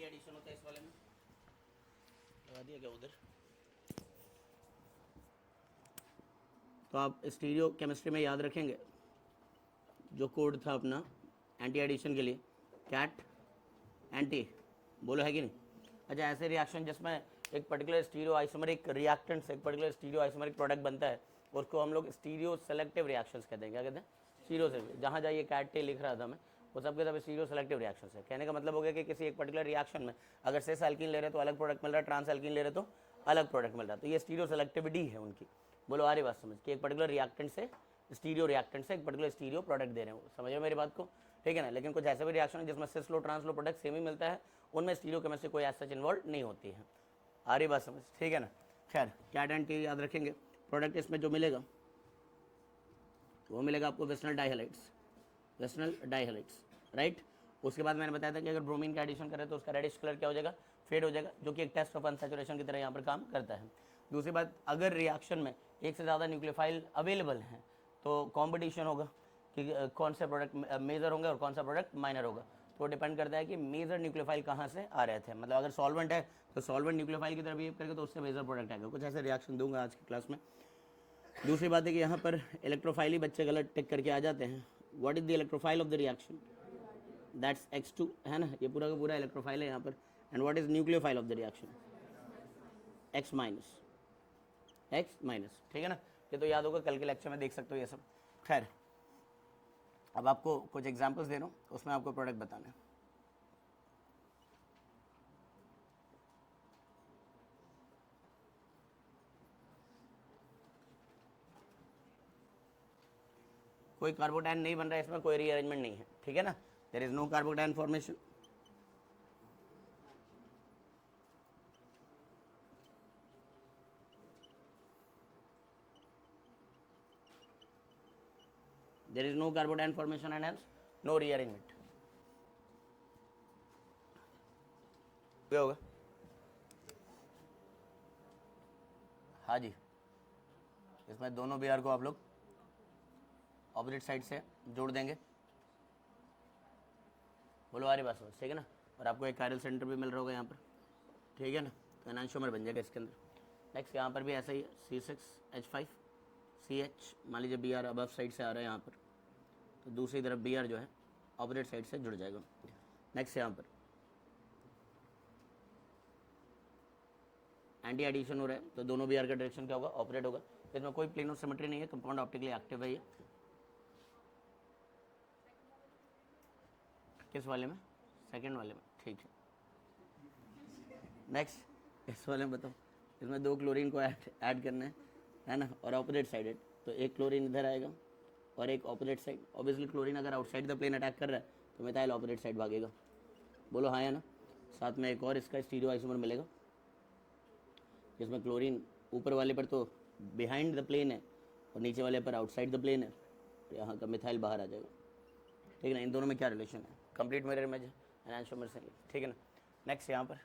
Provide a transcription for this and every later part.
Anti addition होता है इस वाले में, लगा दिया क्या उधर। तो आप स्टीरियो केमिस्ट्री में याद रखेंगे जो कोड था अपना एंटी एडिशन के लिए, कैट एंटी, बोलो है कि नहीं। अच्छा, ऐसे रिएक्शन जिसमें एक पर्टिकुलर स्टीरियो आइसोमरिक रिएक्टेंट से एक पर्टिकुलर स्टीरियो आइसोमरिक प्रोडक्ट बनता है, उसको हम लोग स्टीरियो सेलेक्टिव रिएक्शंस कहते हैं। क्या कहते हैं? स्टीरियो से, जहाँ जाइए कैट टे लिख रहा था मैं, वो सब के सब स्टीरियो सेलेक्टिव रिएक्शंस है। कहने का मतलब हो गया कि किसी एक पर्टिकुलर रिएक्शन में अगर सेस एल्कीन ले रहे तो अलग प्रोडक्ट मिल रहा है, ट्रांस एल्कीन ले रहे तो अलग प्रोडक्ट मिल रहा है, तो ये स्टीरियो सेलेक्टिविटी है उनकी। बोलो आ रही बात समझ कि एक पर्टिकुलर रिएक्टेंट से स्टीरियो रिएक्टेंट से एक पर्टिकुलर स्टीरियो प्रोडक्ट दे रहे हो, समझ रहे हो मेरी बात को, ठीक है ना। लेकिन कुछ ऐसे भी रिएक्शन है जिसमें सिस लो ट्रांस लो प्रोडक्ट सेम ही मिलता है, उनमें स्टीरियो केमिस्ट्री कोई ऐसा सच इन्वॉल्व नहीं होती है। आ रही बात समझ, ठीक है ना। खैर कैट एंड टी याद रखेंगे। प्रोडक्ट इसमें जो मिलेगा वो मिलेगा आपको वेस्टर्नल डाइहैलाइड्स, वेस्टर्नल डाइहैलाइड्स, राइट। उसके बाद मैंने बताया था कि अगर ब्रोमीन का एडिशन करें तो उसका रेडिश कलर क्या हो जाएगा, फेड हो जाएगा, जो कि एक टेस्ट ऑफ अनसैचुरेशन की तरह यहाँ पर काम करता है। दूसरी बात, अगर रिएक्शन में एक से ज़्यादा न्यूक्लियोफाइल अवेलेबल हैं तो कॉम्पिटिशन होगा कि कौन से प्रोडक्ट मेजर होंगे और कौन सा प्रोडक्ट माइनर होगा। तो डिपेंड करता है कि मेजर न्यूक्लियोफाइल कहाँ से आ रहे थे। मतलब अगर सॉल्वेंट है तो सॉल्वेंट न्यूक्लियोफाइल की तरफ बिहेव करेगा तो उससे मेजर प्रोडक्ट आएगा। कुछ ऐसे रिएक्शन दूंगा आज की क्लास में। दूसरी बात है कि यहाँ पर इलेक्ट्रोफाइल ही बच्चे गलत टिक करके आ जाते हैं। What is the electrophile of the reaction, that's X2 है ना, ये पूरा का पूरा इलेक्ट्रोफाइल है यहाँ पर। And what is nucleophile of the reaction, X minus, X minus, ठीक है ना। ये तो याद होगा, कल के लेक्चर में देख सकते हो ये सब। खैर अब आपको कुछ एग्जांपल्स दे रहा हूँ, उसमें आपको प्रोडक्ट बताना है। कोई कार्बोटाइन नहीं बन रहा है इसमें, कोई रीअरेंजमेंट नहीं है, ठीक है ना। There is no carbocation formation. There is no carbocation formation and hence no rearrangement. क्या होगा? हाँ जी, इसमें दोनों Br को आप लोग ऑपोजिट साइड से जोड़ देंगे। बोलो आ रही बात समझ, ठीक है ना। और आपको एक कायरल सेंटर भी मिल रहा होगा यहाँ पर, ठीक है ना, तो एनांशोमर बन जाएगा इसके अंदर। नेक्स्ट यहाँ पर भी ऐसा ही है, C6H5CH, मान लीजिए Br अबव साइड से आ रहा है यहाँ पर, तो दूसरी तरफ Br जो है ऑपोजिट साइड से जुड़ जाएगा। नेक्स्ट यहाँ पर एंटी एडिशन हो रहा है तो दोनों Br का डायरेक्शन क्या होगा, ऑपोजिट होगा। इसमें कोई प्लेन ऑफ सिमेट्री नहीं है, कंपाउंड ऑप्टिकली एक्टिव है ये। किस वाले में? सेकंड वाले में, ठीक है। नेक्स्ट इस वाले में बताओ, इसमें दो क्लोरीन को ऐड करना है ना, और ऑपोजिट साइडेड, तो एक क्लोरीन इधर आएगा और एक ऑपोजिट साइड। ऑब्वियसली क्लोरीन अगर आउटसाइड द प्लेन अटैक कर रहा है तो मिथाइल ऑपोजिट साइड भागेगा। बोलो हाँ या ना। साथ में एक और इसका स्टीरियो आइसोमर मिलेगा जिसमें क्लोरीन ऊपर वाले पर तो बिहाइंड द प्लेन है और नीचे वाले पर आउटसाइड द प्लेन है, तो यहाँ का मिथाइल बाहर आ जाएगा, ठीक है ना। इन दोनों में क्या रिलेशन है, कंप्लीट मिरर इमेज है एनांशोमर से, ठीक है ना। नेक्स्ट यहाँ पर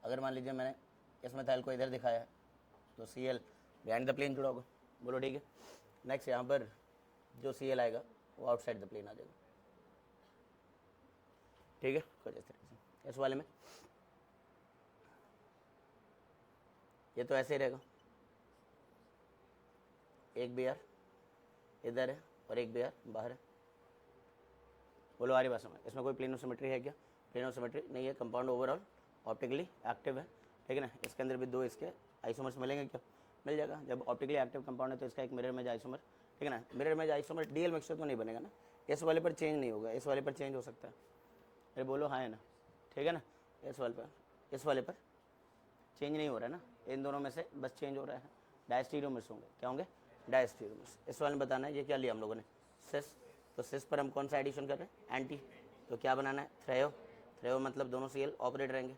अगर मान लीजिए मैंने इस मिथाइल को इधर दिखाया है तो Cl बिहाइंड द प्लेन जुड़ा होगा, बोलो ठीक है। नेक्स्ट यहाँ पर जो Cl आएगा वो आउटसाइड द प्लेन आ जाएगा, ठीक है। कुछ इस तरह से इस वाले में ये तो ऐसे ही रहेगा, एक Br इधर है और एक Br बाहर है। बोलो आ रही बात समझ, इसमें कोई प्लेन ऑफ सिमेट्री है क्या? प्लेन ऑफ सिमेट्री नहीं है, कंपाउंड ओवरऑल ऑप्टिकली एक्टिव है, ठीक है ना। इसके अंदर भी दो इसके आइसोमर्स मिलेंगे क्या? मिल जाएगा। जब ऑप्टिकली एक्टिव कंपाउंड है तो इसका एक मिरर इमेज आइसोमर, ठीक है ना। Mirror image isomer DL mixture तो नहीं बनेगा ना, इस वाले पर चेंज नहीं होगा, इस वाले पर चेंज हो सकता है। अरे बोलो हाँ है ना, ठीक है ना। इस वाले पर चेंज नहीं हो रहा है ना, इन दोनों में से बस चेंज हो रहा है, डायस्टीरियोमर्स होंगे। क्या होंगे? डायस्टीरियोमर्स। इस वाले में बताना है ये क्या लिया हम लोगों ने, सिस, तो सिस पर हम कौन सा एडिशन कर रहे हैं? एंटी। तो क्या बनाना है? थ्रेयो। थ्रेयो मतलब दोनों Cl ऑपरेट रहेंगे,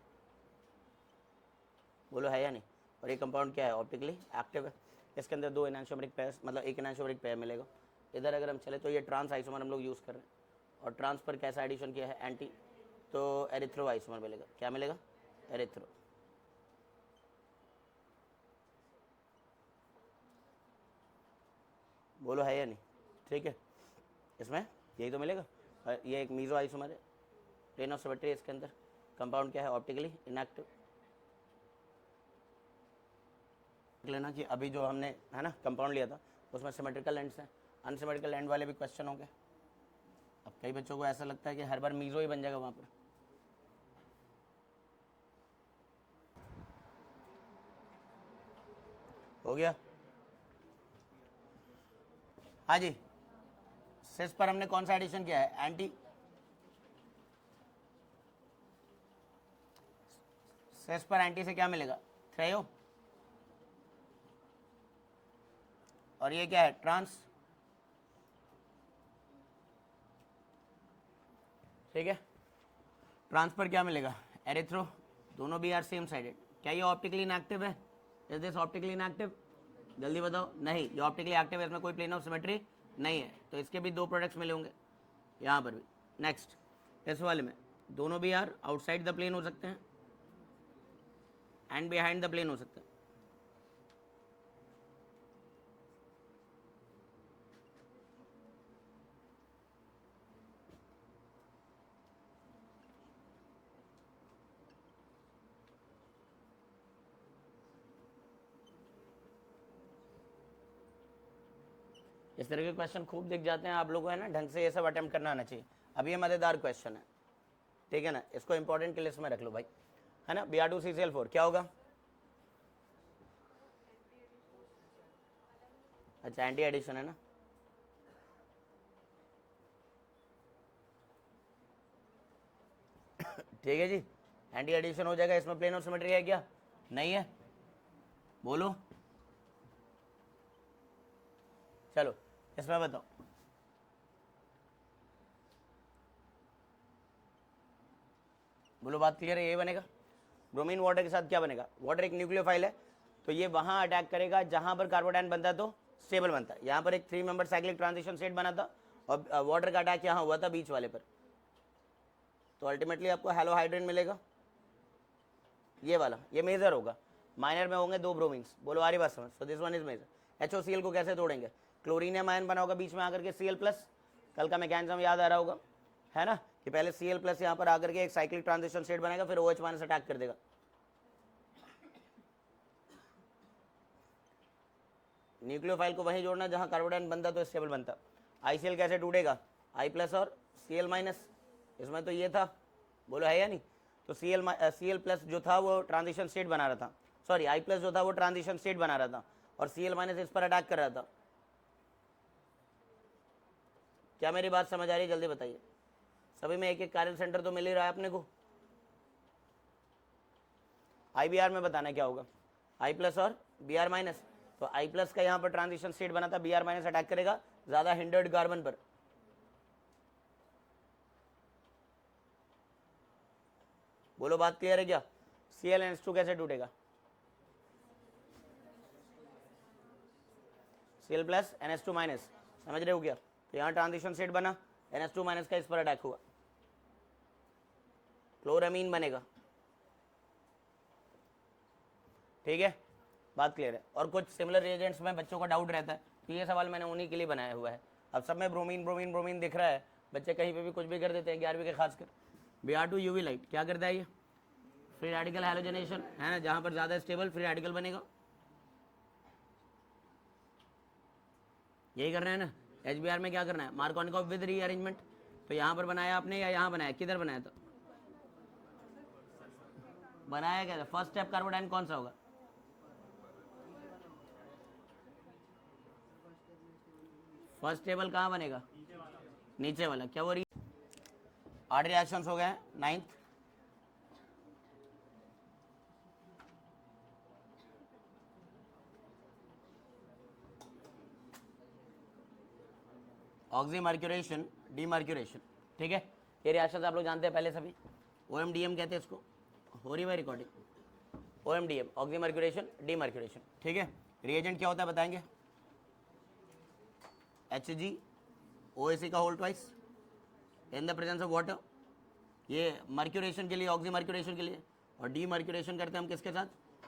बोलो है या नहीं। और ये कंपाउंड क्या है? ऑप्टिकली एक्टिव है। इसके अंदर दो एनांशोमरिक पेयर, मतलब एक एनांशोमरिक पेयर मिलेगा। इधर अगर हम चले तो ये ट्रांस आइसोमर हम लोग यूज़ कर रहे हैं, और ट्रांस पर कैसा एडिशन किया है? एंटी, तो एरिथ्रो आइसोमर मिलेगा। क्या मिलेगा? एरिथ्रो। बोलो है या नहीं, ठीक है। इसमें यही तो मिलेगा। ये एक मीज़ो आइसोमर है, प्लेन ऑफ सिमेट्री है इसके अंदर। कंपाउंड क्या है? Optically inactive. लेना कि अभी जो हमने है ना कंपाउंड लिया था उसमें सिमेट्रिकल एंड्स हैं, अनसिमेट्रिकल एंड वाले भी क्वेश्चन होंगे। अब कई बच्चों को ऐसा लगता है कि हर बार मीज़ो ही बन जाएगा वहाँ पर। हो गया? हाँ जी, सिस पर हमने कौन सा एडिशन किया है? एंटी। सिस पर एंटी से क्या मिलेगा? थ्रेयो। और ये क्या है? ट्रांस। ठीक है, ट्रांस पर क्या मिलेगा? एरिथ्रो। दोनों भी आर सेम साइडेड। क्या ये ऑप्टिकली इनएक्टिव है? Is this optically inactive? जल्दी बताओ। नहीं, ये ऑप्टिकली एक्टिव है, इसमें कोई प्लेन ऑफ सिमेट्री नहीं है, तो इसके भी दो प्रोडक्ट्स मिले होंगे यहाँ पर भी। नेक्स्ट, इस वाले में दोनों भी यार आउटसाइड द प्लेन हो सकते हैं एंड बिहाइंड द प्लेन हो सकते हैं। इस तरह के क्वेश्चन खूब दिख जाते हैं आप लोगों को, है ना, ढंग से ये सब अटेम्प्ट करना आना चाहिए। अब ये मज़ेदार क्वेश्चन है, ठीक है ना, इसको इंपॉर्टेंट की लिस्ट में रख लो भाई, है ना। Br2CCl4 क्या होगा? अच्छा, एंटी एडिशन है ना। ठीक है जी, एंटी एडिशन हो जाएगा। इसमें प्लेन ऑफ सिमेट्री है क्या? नहीं है, बोलो। चलो इसमें बताओ। बोलो, बात क्लियर है? ये बनेगा। ब्रोमीन वाटर के साथ क्या बनेगा? वाटर एक न्यूक्लियोफाइल है, तो ये वहां अटैक करेगा जहां पर कार्बोडाइन बनता है तो स्टेबल बनता है। यहाँ पर एक 3 मेंबर साइक्लिक ट्रांजिशन स्टेट बना था और वाटर का अटैक यहाँ हुआ था बीच वाले पर, तो अल्टीमेटली आपको हेलोहाइड्रिन मिलेगा। ये वाला, ये मेजर होगा। माइनर में होंगे 2 ब्रोमीन्स। बोलो आ रही बात समझ? So this one is major. HOCl को कैसे तोड़ेंगे? क्लोरीनियम आयन बना होगा बीच में आकर के Cl+। कल का मैकेनिज्म याद आ रहा होगा, है ना, कि पहले Cl+ यहाँ पर आकर के एक साइक्लिक ट्रांजिशन स्टेट बनेगा, फिर OH- अटैक कर देगा। न्यूक्लियोफाइल को वहीं जोड़ना जहाँ कार्बोडाइन बनता तो स्टेबल बनता। ICl कैसे टूटेगा? I+ और Cl-। इसमें तो ये था, बोलो है या नहीं? तो Cl+ जो था वो ट्रांजिशन स्टेट बना रहा था, सॉरी I+ जो था वो ट्रांजिशन स्टेट बना रहा था और Cl- इस पर अटैक कर रहा था। क्या मेरी बात समझ आ रही है? जल्दी बताइए। सभी में एक एक कार्य सेंटर तो मिल ही रहा है अपने को। IBr में बताना क्या होगा? I+ और Br-। तो I+ का यहाँ पर ट्रांजिशन स्टेट बना था, Br- अटैक करेगा ज्यादा हिंडर्ड कार्बन पर। बोलो, बात क्लियर है क्या? Cl-NH2 कैसे टूटेगा? Cl+ NH2-। समझ रहे हो क्या? तो यहाँ ट्रांजिशन स्टेट बना, NH2- का इस पर अटैक हुआ, क्लोरामीन बनेगा। ठीक है, बात क्लियर है। और कुछ सिमिलर रिएजेंट्स में बच्चों का डाउट रहता है, तो ये सवाल मैंने उन्हीं के लिए बनाया हुआ है। अब सब में ब्रोमीन ब्रोमीन ब्रोमीन दिख रहा है, बच्चे कहीं पे भी कुछ भी कर देते हैं, 11वीं के खासकर। Br2 UV लाइट क्या करता है? ये फ्री रेडिकल हैलोजनेशन है ना, जहाँ पर ज़्यादा स्टेबल फ्री रेडिकल बनेगा। यही कर रहे हैं ना। HBr में क्या करना है? Markovnikov with rearrangement. तो यहाँ पर बनाया आपने या यहाँ बनाया? किधर बनाया था? बनाया क्या था? फर्स्ट स्टेप कार्बोडाइन कौन सा होगा? फर्स्ट टेबल कहाँ बनेगा? नीचे वाला। क्या वो 8 रिएक्शंस हो गए। 9th, oxymercuration demercuration. ठीक है, ये रिएक्शन आप लोग जानते हैं पहले सभी। OMDM कहते हैं इसको। हो रही है रिकॉर्डिंग? OMDM, oxymercuration demercuration. ठीक है, रिएजेंट क्या होता है बताएंगे? HgOAc का whole twice in the presence of water. ये मर्क्यूरेशन के लिए, ऑक्सीमर्क्यूरेशन के लिए। और डीमर्क्यूरेशन करते हैं हम किसके साथ?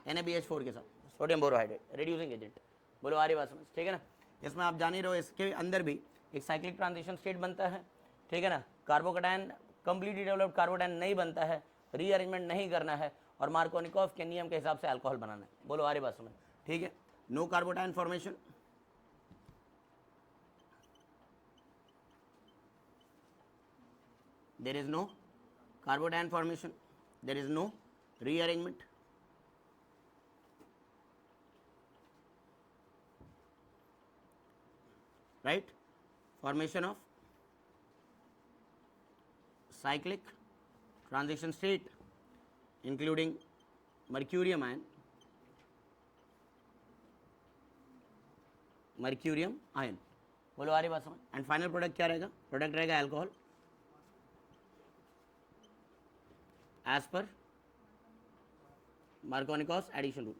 NaBH4 के साथ, सोडियम बोरोहाइड्रेट, रिड्यूसिंग एजेंट। बोलो आ रही बात समझ? ठीक है ना। इसमें आप जान ही रहो, इसके अंदर भी एक साइक्लिक ट्रांजिशन स्टेट बनता है, ठीक है ना। कार्बोकैटायन कंप्लीटली डेवलप्ड कार्बोडाइन नहीं बनता है, रीअरेंजमेंट नहीं करना है और मार्कोनिकॉफ के नियम के हिसाब से अल्कोहल बनाना है। बोलो आ रही बात समझ? ठीक है, no carbocation formation, there is no carbodiene formation, there is no rearrangement, right? Formation of cyclic transition state including mercurium ion, बोलो आ रही बात समझ? एंड फाइनल प्रोडक्ट क्या रहेगा? प्रोडक्ट रहेगा alcohol as per Markovnikov addition rule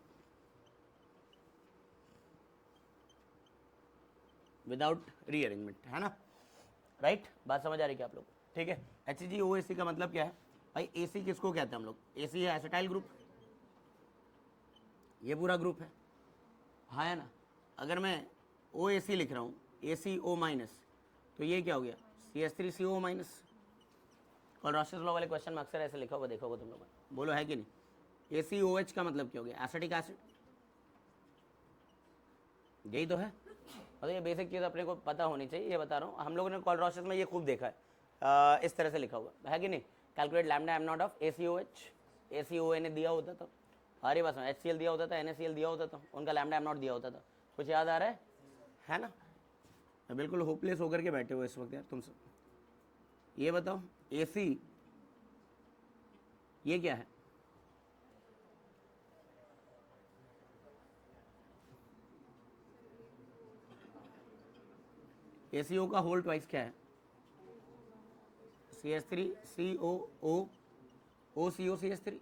without rearrangement, है ना? Right, बात समझ आ रही है आप लोग? ठीक है, HgOAc का मतलब क्या है भाई? AC किसको कहते हैं हम लोग? AC है एसिटाइल ग्रुप, ये पूरा ग्रुप है, हाँ है ना? अगर मैं OAc लिख रहा हूँ ACO माइनस, तो ये क्या हो गया? CH3CO minus. कोलरॉसिस लॉ वाले क्वेश्चन में अक्सर ऐसे लिखा होगा, देखोगे तुम लोग, बोलो है कि नहीं? ACOH का मतलब क्या हो गया? एसिटिक एसिड, यही तो है। मतलब ये बेसिक चीज़ अपने को पता होनी चाहिए, ये बता रहा हूँ। हम लोगों ने कोलरॉसिस में ये खूब देखा है, इस तरह से लिखा हुआ है कि नहीं? Calculate lambda am not of ACOH, ACOA ने दिया होता था, हमारी बात में HCl दिया होता था, NaCl दिया होता था, उनका लैम्डा एम नॉट दिया होता था। कुछ याद आ रहा है ना? बिल्कुल होपलेस होकर के बैठे हो इस वक्त यार तुम सब। ये बताओ AC ये क्या है? ACO का होल ट्वाइस क्या है? CH3COO OCO CH3,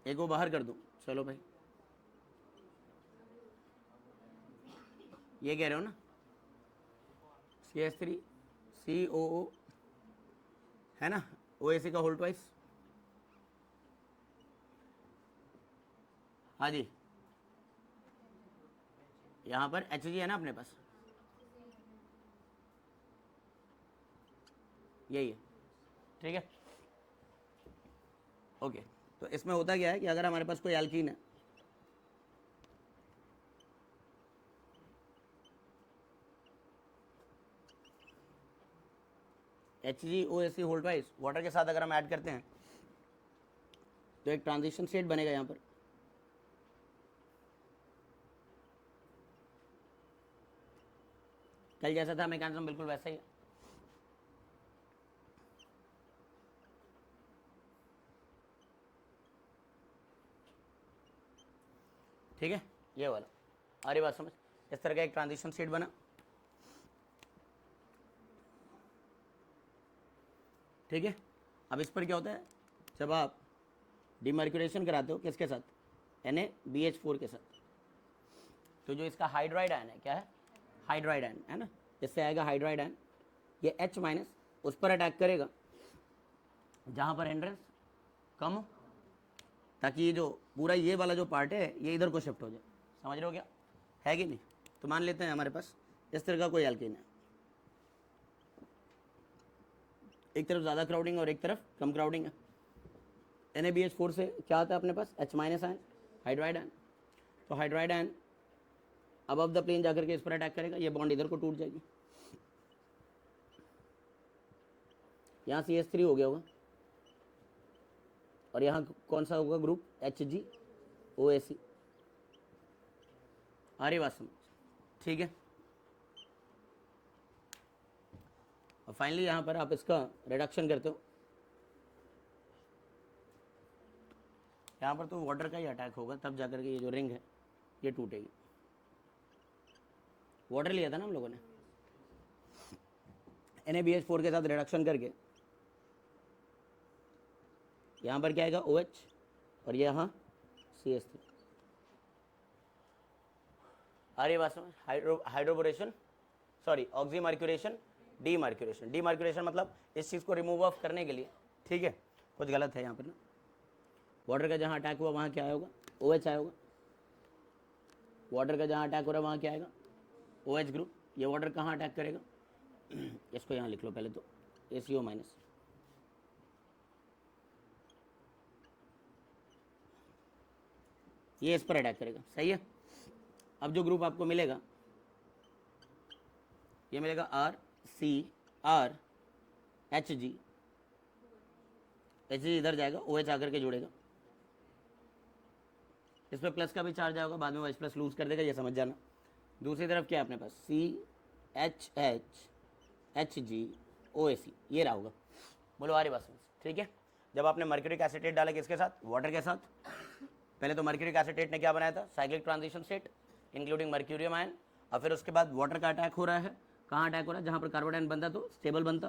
एक वो बाहर कर दो, चलो भाई, ये कह रहे हो ना? CH3COO है ना? OAC का होल ट्वाइस, हाँ जी, यहाँ पर Hg है ना अपने पास, यही है, ठीक है? ओके, तो इसमें होता क्या है कि अगर हमारे पास कोई एल्कीन है, HgOAc होल ट्वाइस वाटर के साथ अगर हम ऐड करते हैं तो एक ट्रांजिशन स्टेट बनेगा यहाँ पर। कल जैसा था मैकेनिज्म बिल्कुल वैसा ही है, ठीक है? ये वाला अरे बात समझ, इस तरह का एक ट्रांजिशन स्टेट बना, ठीक है? अब इस पर क्या होता है, जब आप डिमर्क्यूरेशन कराते हो किसके साथ? NaBH4 के साथ, तो जो इसका हाइड्राइड आयन है, क्या है? हाइड्राइड आयन है ना? इससे आएगा हाइड्राइड आयन, ये H माइनस उस पर अटैक करेगा जहाँ पर हिंड्रेंस कम हो, ताकि ये जो पूरा ये वाला जो पार्ट है ये इधर को शिफ्ट हो जाए। समझ रहे हो क्या? है कि नहीं? तो मान लेते हैं हमारे पास इस तरह का कोई एल्केन है, एक तरफ ज़्यादा क्राउडिंग और एक तरफ कम क्राउडिंग है। NaBH4 से क्या आता है अपने पास? H minus ion, hydride ion. तो hydride ion above the plane जाकर के इस पर अटैक करेगा, ये बॉन्ड इधर को टूट जाएगी, यहाँ CH3 हो गया होगा और यहाँ कौन सा होगा ग्रुप? HgOAc। आ रही बात समझ? ठीक है? और फाइनली यहाँ पर आप इसका रिडक्शन करते हो, यहाँ पर तो वाटर का ही अटैक होगा, तब जाकर के ये जो रिंग है ये टूटेगी। वाटर लिया था ना हम लोगों ने, NaBH4 के साथ रिडक्शन करके यहाँ पर क्या आएगा? OH और यहाँ CH3। आ रही बात समझ? Hydroboration, sorry oxymercuration, demercuration. Demercuration मतलब इस चीज़ को रिमूव ऑफ करने के लिए, ठीक है? कुछ गलत है यहाँ पर ना, वाटर का जहाँ अटैक हुआ वहाँ क्या आया होगा? OH आया होगा। वाटर का जहाँ अटैक हो रहा है वहाँ क्या आएगा? OH group. ये वाटर कहाँ अटैक करेगा? इसको यहाँ लिख लो पहले तो, ACO माइनस, ये इस पर अटैक करेगा, सही है। अब जो ग्रुप आपको मिलेगा ये मिलेगा RCR HG, HG इधर जाएगा, OH आकर के जुड़ेगा, इस पर प्लस का भी चार्ज आएगा, बाद में वो H प्लस लूज कर देगा, ये समझ जाना। दूसरी तरफ क्या है अपने पास, CHH HgOAc, ये रहा होगा। बोलो आ रही बात समझ, ठीक है। जब आपने मर्क्यूरिक एसिटेट डाला किसके साथ, वाटर के साथ, पहले तो मर्क्यूरिक एसिटेट ने क्या बनाया था, cyclic transition state including mercurinium ion, और फिर उसके बाद वाटर का अटैक हो रहा है, कहाँ अटैक हो रहा है, जहाँ पर कार्बन आयन बनता तो स्टेबल बनता,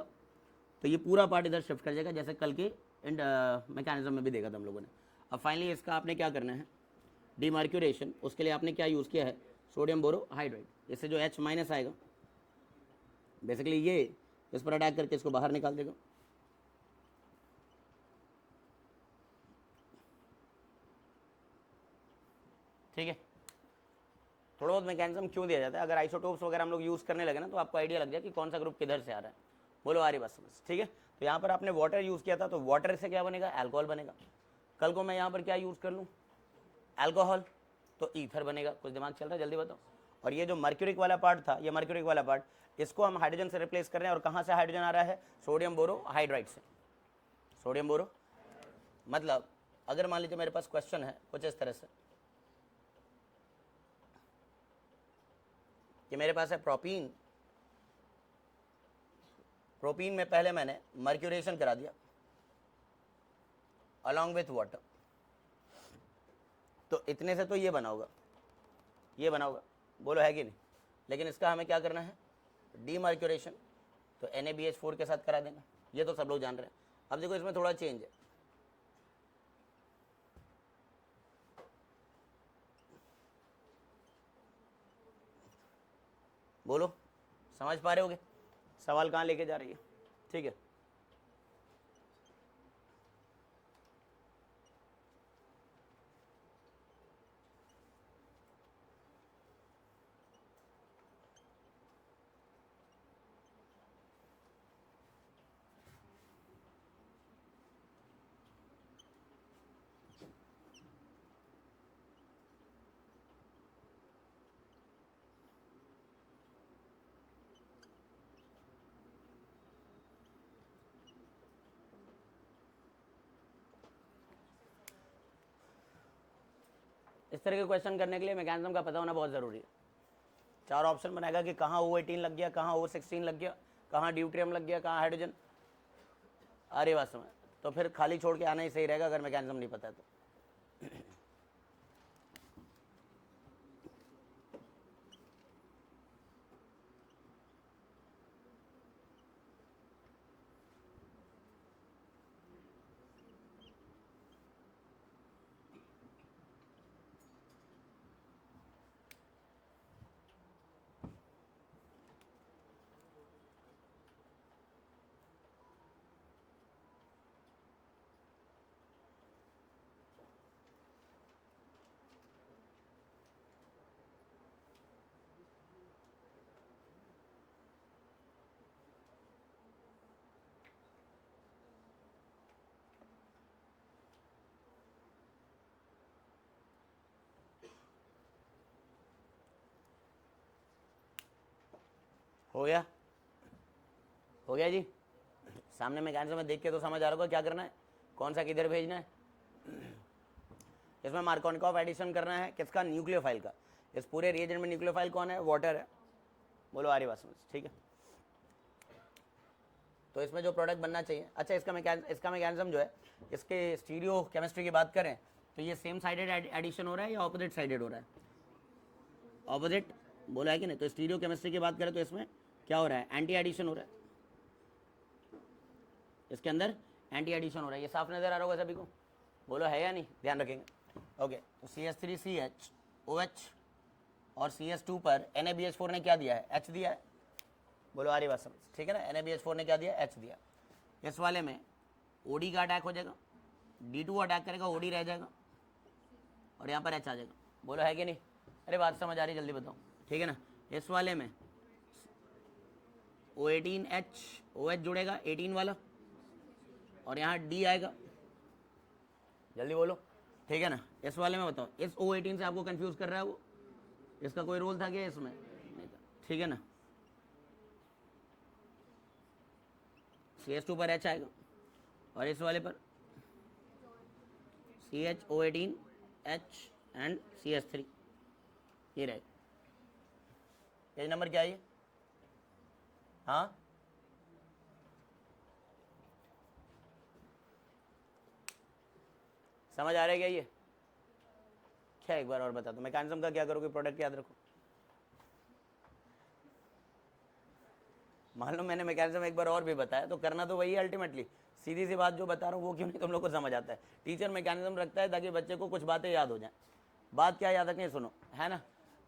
तो ये पूरा पार्ट इधर शिफ्ट कर जाएगा, जैसे कल के मैकेनिज्म में भी देखा था हम लोगों ने। अब फाइनली इसका आपने क्या करना है, डीमार्क्यूरेशन, उसके लिए आपने क्या यूज़ किया है, सोडियम बोरोहाइड्राइड, इससे जो H माइनस आएगा बेसिकली ये इस पर अटैक करके इसको बाहर निकाल देगा। ठीक है, थोड़ा बहुत मैकेनिज्म क्यों दिया जाता है, अगर आइसोटोप्स वगैरह हम लोग यूज़ करने लगे ना तो आपको आइडिया लग जाए कि कौन सा ग्रुप किधर से आ रहा है। बोलो आ रही बात समझ, ठीक है। तो यहाँ पर आपने वाटर यूज़ किया था, तो वाटर से क्या बनेगा, अल्कोहल बनेगा। कल को मैं यहाँ पर क्या यूज़ कर लूँ, अल्कोहल, तो ईथर बनेगा। कुछ दिमाग चल रहा है, जल्दी बताओ। और ये जो मर्क्यूरिक वाला पार्ट था, ये मर्क्यूरिक वाला पार्ट, इसको हम हाइड्रोजन से रिप्लेस कर रहे हैं, और कहाँ से हाइड्रोजन आ रहा है, सोडियम बोरोहाइड्राइड से। सोडियम बोरो मतलब अगर मान लीजिए मेरे पास क्वेश्चन है कुछ इस तरह से कि मेरे पास है प्रोपीन, प्रोपीन में पहले मैंने मर्क्यूरेशन करा दिया अलॉन्ग विथ वाटर, तो इतने से तो ये बना होगा, ये बना होगा, बोलो है कि नहीं। लेकिन इसका हमें क्या करना है, डीमार्क्यूरेशन, तो NaBH4 के साथ करा देना, ये तो सब लोग जान रहे हैं। अब देखो इसमें थोड़ा चेंज है, बोलो समझ पा रहे होगे सवाल कहाँ लेके जा रही है, ठीक है। इस तरह के क्वेश्चन करने के लिए मैकेनिज्म का पता होना बहुत ज़रूरी है। 4 ऑप्शन बनाएगा कि कहाँ O18 लग गया, कहाँ O16 लग गया, कहाँ ड्यूट्रियम लग गया, कहाँ हाइड्रोजन, अरे बात समझ, तो फिर खाली छोड़ के आना ही सही रहेगा अगर मैकेनिज्म नहीं पता है तो। हो गया, हो गया जी। सामने मैकेनिज्म में देख के तो समझ आ रहा होगा क्या करना है, कौन सा किधर भेजना है। इसमें मार्कोनिकॉफ एडिशन करना है किसका, न्यूक्लियोफाइल का। इस पूरे रिएजेंट में न्यूक्लियोफाइल कौन है, वाटर है। बोलो आ रही बात समझ, ठीक है। तो इसमें जो प्रोडक्ट बनना चाहिए, अच्छा इसका मैकेनिज्म जो है, इसके स्टीरियो केमिस्ट्री की बात करें तो ये सेम साइडेड एडिशन हो रहा है या ऑपोजिट साइडेड हो रहा है, ऑपोजिट, बोला है कि नहीं। तो स्टीरियो केमिस्ट्री की बात करें तो इसमें क्या हो रहा है, एंटी एडिशन हो रहा है, इसके अंदर एंटी एडिशन हो रहा है। ये साफ नजर आ रहा होगा सभी को, बोलो है या नहीं, ध्यान रखेंगे। ओके, तो CH3CH और CS2 पर NaBH4 ने क्या दिया है, H दिया है। बोलो आ रही बात समझ, ठीक है ना। NaBH4 ने क्या दिया, H दिया। इस वाले में OD का अटैक हो जाएगा, D2 अटैक करेगा, OD रह जाएगा, और यहाँ पर H आ जाएगा। बोलो है कि नहीं, अरे बात समझ आ रही, जल्दी बताओ, ठीक है ना। इस वाले में O18H, OH जुड़ेगा 18 वाला, और यहाँ D आएगा। जल्दी बोलो, ठीक है ना। इस वाले में बताओ, इस O18 से आपको कंफ्यूज कर रहा है वो? इसका कोई रोल था क्या इसमें? नहीं था, ठीक है ना। CH2 पर H आएगा, और इस वाले पर CH, O18H एंड CH3, ये रहेगा। पेज नंबर क्या है ये? हाँ, समझ आ रहा है क्या ये? क्या एक बार और बता दो, मैकेनिज्म का क्या करोगे? प्रोडक्ट याद रखो। मान लो मैंने मैकेनिज्म एक बार और भी बताया, तो करना तो वही है अल्टीमेटली। सीधी सी बात जो बता रहा हूँ वो क्यों नहीं तुम लोग को समझ आता है? टीचर मैकेनिज्म रखता है ताकि बच्चे को कुछ बातें याद हो जाए। बात क्या याद रखनी, सुनो, है ना।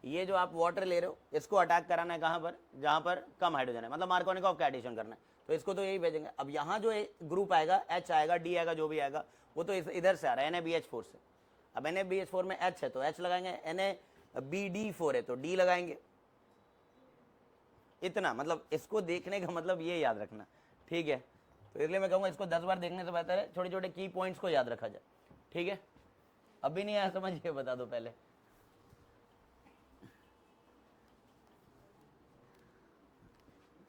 ये जो आप वाटर ले रहे हो, इसको अटैक कराना है कहाँ पर? जहाँ पर कम हाइड्रोजन है, मतलब मार्कोनिकॉफ का एडिशन करना है, तो इसको तो यही भेजेंगे। अब यहाँ जो ग्रुप आएगा, H आएगा, D आएगा, जो भी आएगा, वो तो इधर से आ रहा है, NaBH4 से। अब NaBH4 में H है तो H लगाएंगे, NaBD4 है तो D लगाएंगे। इतना, मतलब इसको देखने का मतलब ये याद रखना, ठीक है। तो इसलिए मैं कहूँगा इसको 10 बार देखने से बेहतर है छोटे छोटे की पॉइंट्स को याद रखा जाए, ठीक है। अभी नहीं आया समझ, ये बता दो पहले।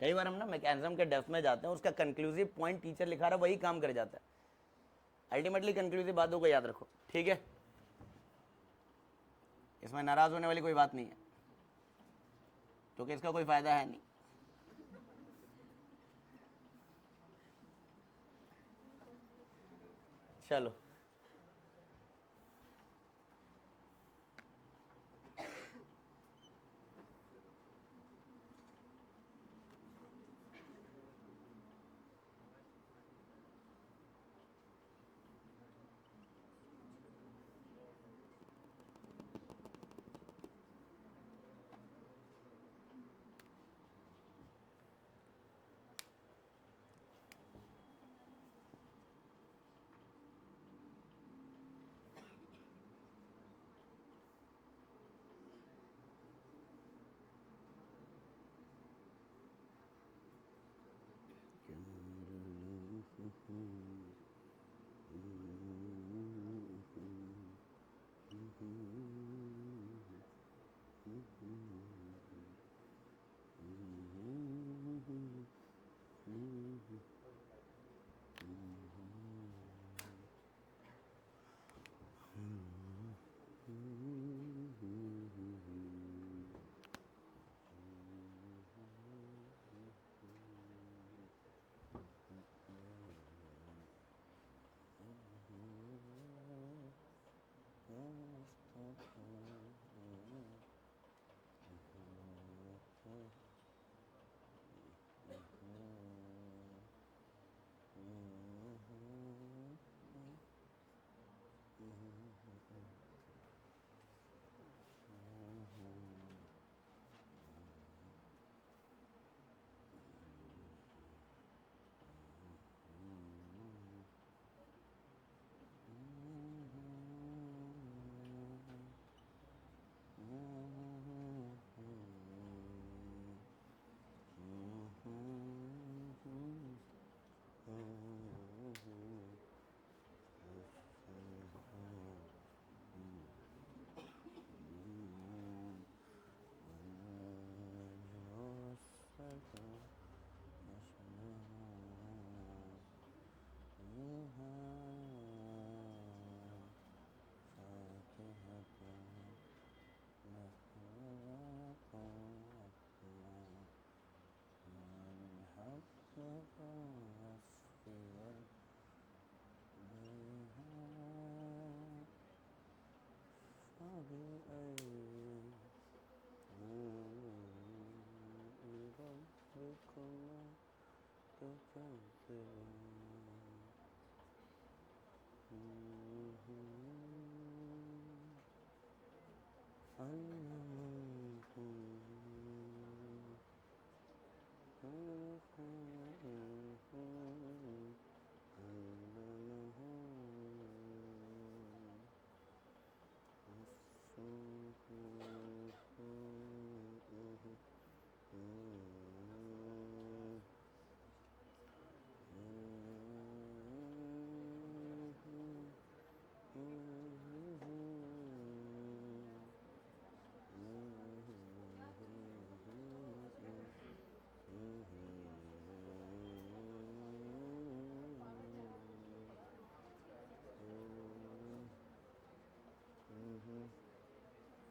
कई बार हम ना मैकेनिज्म के डेप्थ में जाते हैं, उसका कंक्लूसिव पॉइंट टीचर लिखा रहा वही काम कर जाता है। अल्टीमेटली कंक्लूसिव बातों को याद रखो, ठीक है। इसमें नाराज होने वाली कोई बात नहीं है, क्योंकि इसका कोई फायदा है नहीं। चलो,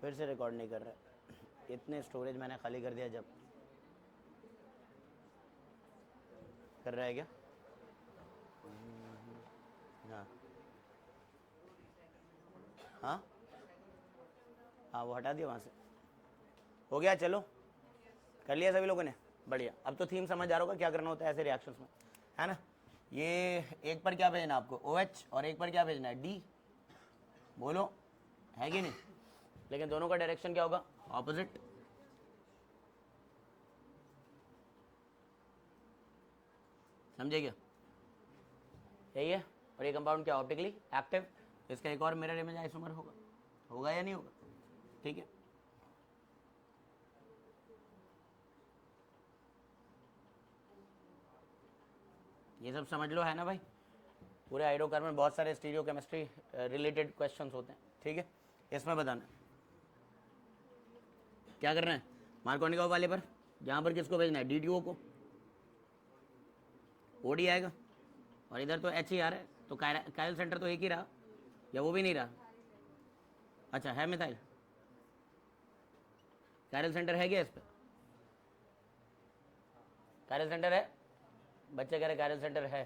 फिर से रिकॉर्ड नहीं कर रहा, इतने स्टोरेज मैंने खाली कर दिया। जब कर रहा है क्या? हाँ हाँ हाँ, वो हटा दिया वहाँ से। हो गया, चलो कर लिया सभी लोगों ने, बढ़िया। अब तो थीम समझ आ रहा होगा क्या करना होता है ऐसे रिएक्शंस में, है ना। ये एक पर क्या भेजना आपको, OH, और एक पर क्या भेजना है, D। बोलो है कि नहीं? लेकिन दोनों का डायरेक्शन क्या होगा, ऑपोजिट। समझे क्या? यही है। और ये कंपाउंड क्या, ऑप्टिकली एक्टिव। इसका एक और मिरर इमेज आइसोमर होगा, होगा या नहीं होगा? ठीक है, ये सब समझ लो, है ना भाई। पूरे हाइड्रोकार्बन बहुत सारे स्टीरियो केमिस्ट्री रिलेटेड क्वेश्चंस होते हैं, ठीक है। इसमें बताना क्या करना है, मार्कोनिकॉफ वाले पर, जहाँ पर किसको भेजना है, DTO को, OD आएगा, और इधर तो H ही आ रहा है, तो कायल सेंटर तो एक ही रहा, या वो भी नहीं रहा? अच्छा है मिथाइल, कायरल सेंटर है क्या इस पर? कायरल सेंटर है? बच्चे कह रहे कायरल सेंटर है,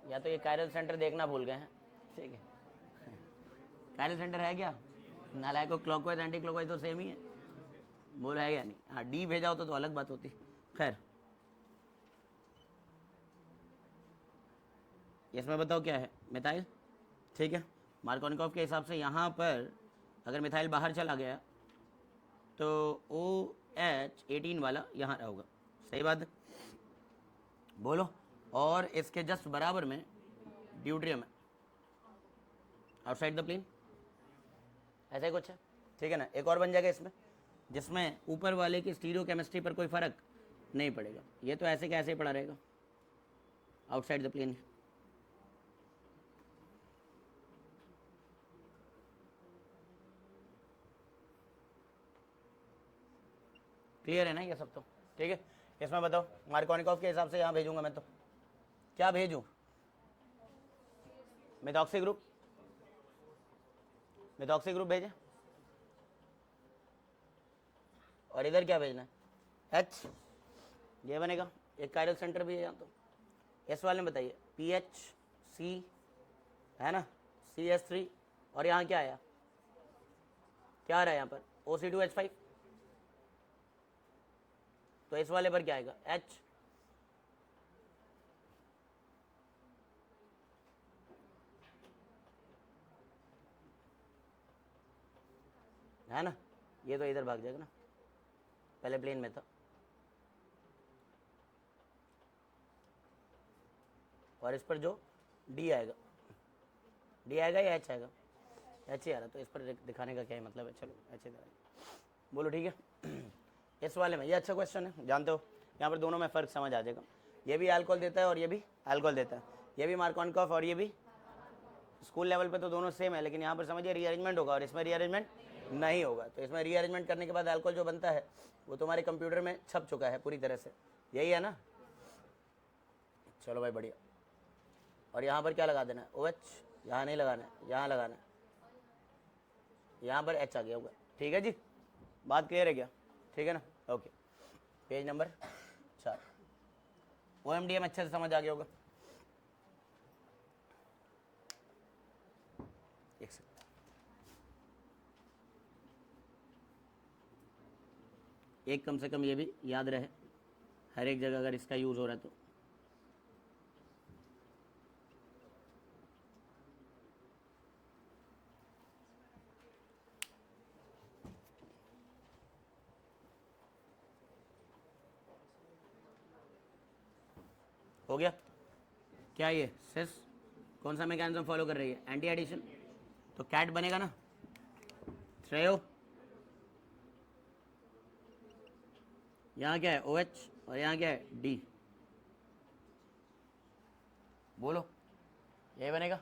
या तो ये कायरल सेंटर देखना भूल गए हैं, ठीक है। कायरल सेंटर है क्या? नालायक को, क्लॉकवाइज एंटी क्लॉकवाइज तो सेम ही है, बोल है या नहीं? हाँ, D भेजा होता तो अलग बात होती। खैर, इसमें बताओ क्या है, मिथाइल, ठीक है। मार्कोनिकॉफ के हिसाब से यहाँ पर अगर मिथाइल बाहर चला गया तो OH18 वाला यहाँ होगा, सही बात है, बोलो। और इसके जस्ट बराबर में ड्यूट्रियम है, आउटसाइड द प्लेन, ऐसा ही कुछ है, ठीक है ना। एक और बन जाएगा इसमें, जिसमें ऊपर वाले की स्टीरियो केमिस्ट्री पर कोई फर्क नहीं पड़ेगा, ये तो ऐसे कैसे पड़ा रहेगा, आउटसाइड द प्लेन। क्लियर है ना ये सब तो, ठीक है। इसमें बताओ, मार्कोनिकॉफ के हिसाब से यहाँ भेजूंगा मैं तो क्या भेजूँ, मिथॉक्सी ग्रुप, मिथॉक्सी ग्रुप भेजें, और इधर क्या भेजना है, H, ये बनेगा। एक कायरल सेंटर भी है यहाँ, तो इस वाले में बताइए, PHC है ना, CS3, और यहाँ क्या आया, क्या आ रहा है यहाँ पर, OC2H5, तो इस वाले पर क्या आएगा, H, है ना। ये तो इधर भाग जाएगा ना, पहले प्लेन में था, और इस पर जो D आएगा, D आएगा या H आएगा, H ही आ रहा, तो इस पर दिखाने का क्या है मतलब है, चलो H इधर आएगा, बोलो ठीक है। इस वाले में ये अच्छा क्वेश्चन है, जानते हो, यहाँ पर दोनों में फ़र्क समझ आ जाएगा, ये भी अल्कोहल देता है और ये भी अल्कोहल देता है, ये भी मार्कोनिकॉफ और ये भी। स्कूल लेवल पे तो दोनों सेम है, लेकिन यहाँ पर समझिए रीअरेंजमेंट होगा और इसमें रीअरेंजमेंट नहीं होगा, तो इसमें रीअरेंजमेंट करने के बाद अल्कोहल जो बनता है वो तुम्हारे कंप्यूटर में छप चुका है पूरी तरह से, यही है ना। चलो भाई बढ़िया, और यहाँ पर क्या लगा देना है, OH, यहाँ नहीं लगाना है, यहाँ लगाना है, यहाँ पर H आ गया होगा, ठीक है जी, बात क्लियर है क्या, ठीक है ना, ओके। पेज नंबर 4, OMDM अच्छे से समझ आ गया होगा। एक सेकंड, एक कम से कम ये भी याद रहे, हर एक जगह अगर इसका यूज़ हो रहा है तो। हो गया क्या, ये सिस कौन सा मैकेनिज्म फॉलो कर रही है, एंटी एडिशन, तो कैट बनेगा ना, श्रेयो, यहाँ क्या है OH, और यहाँ क्या है D, बोलो ये बनेगा,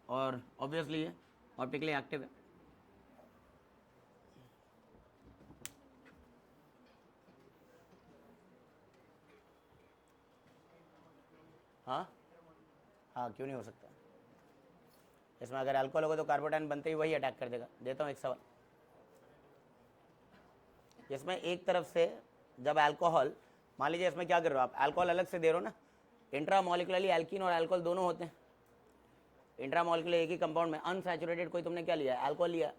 और ऑब्वियसली ये ऑप्टिकली एक्टिव है, हाँ हाँ, क्यों नहीं हो सकता। इसमें अगर अल्कोहल होगा तो कार्बोटाइन बनते ही वही अटैक कर देगा। देता हूँ एक सवाल, इसमें एक तरफ से जब अल्कोहल, मान लीजिए इसमें क्या कर रहे हो आप, अल्कोहल अलग से दे रहे हो ना, इंट्रामोलिकुलरली एल्कीन और अल्कोहल दोनों होते हैं। इंट्रामोलिकुलर एक ही कंपाउंड में अनसैचुरेटेड कोई तुमने क्या लिया, अल्कोहल लिया,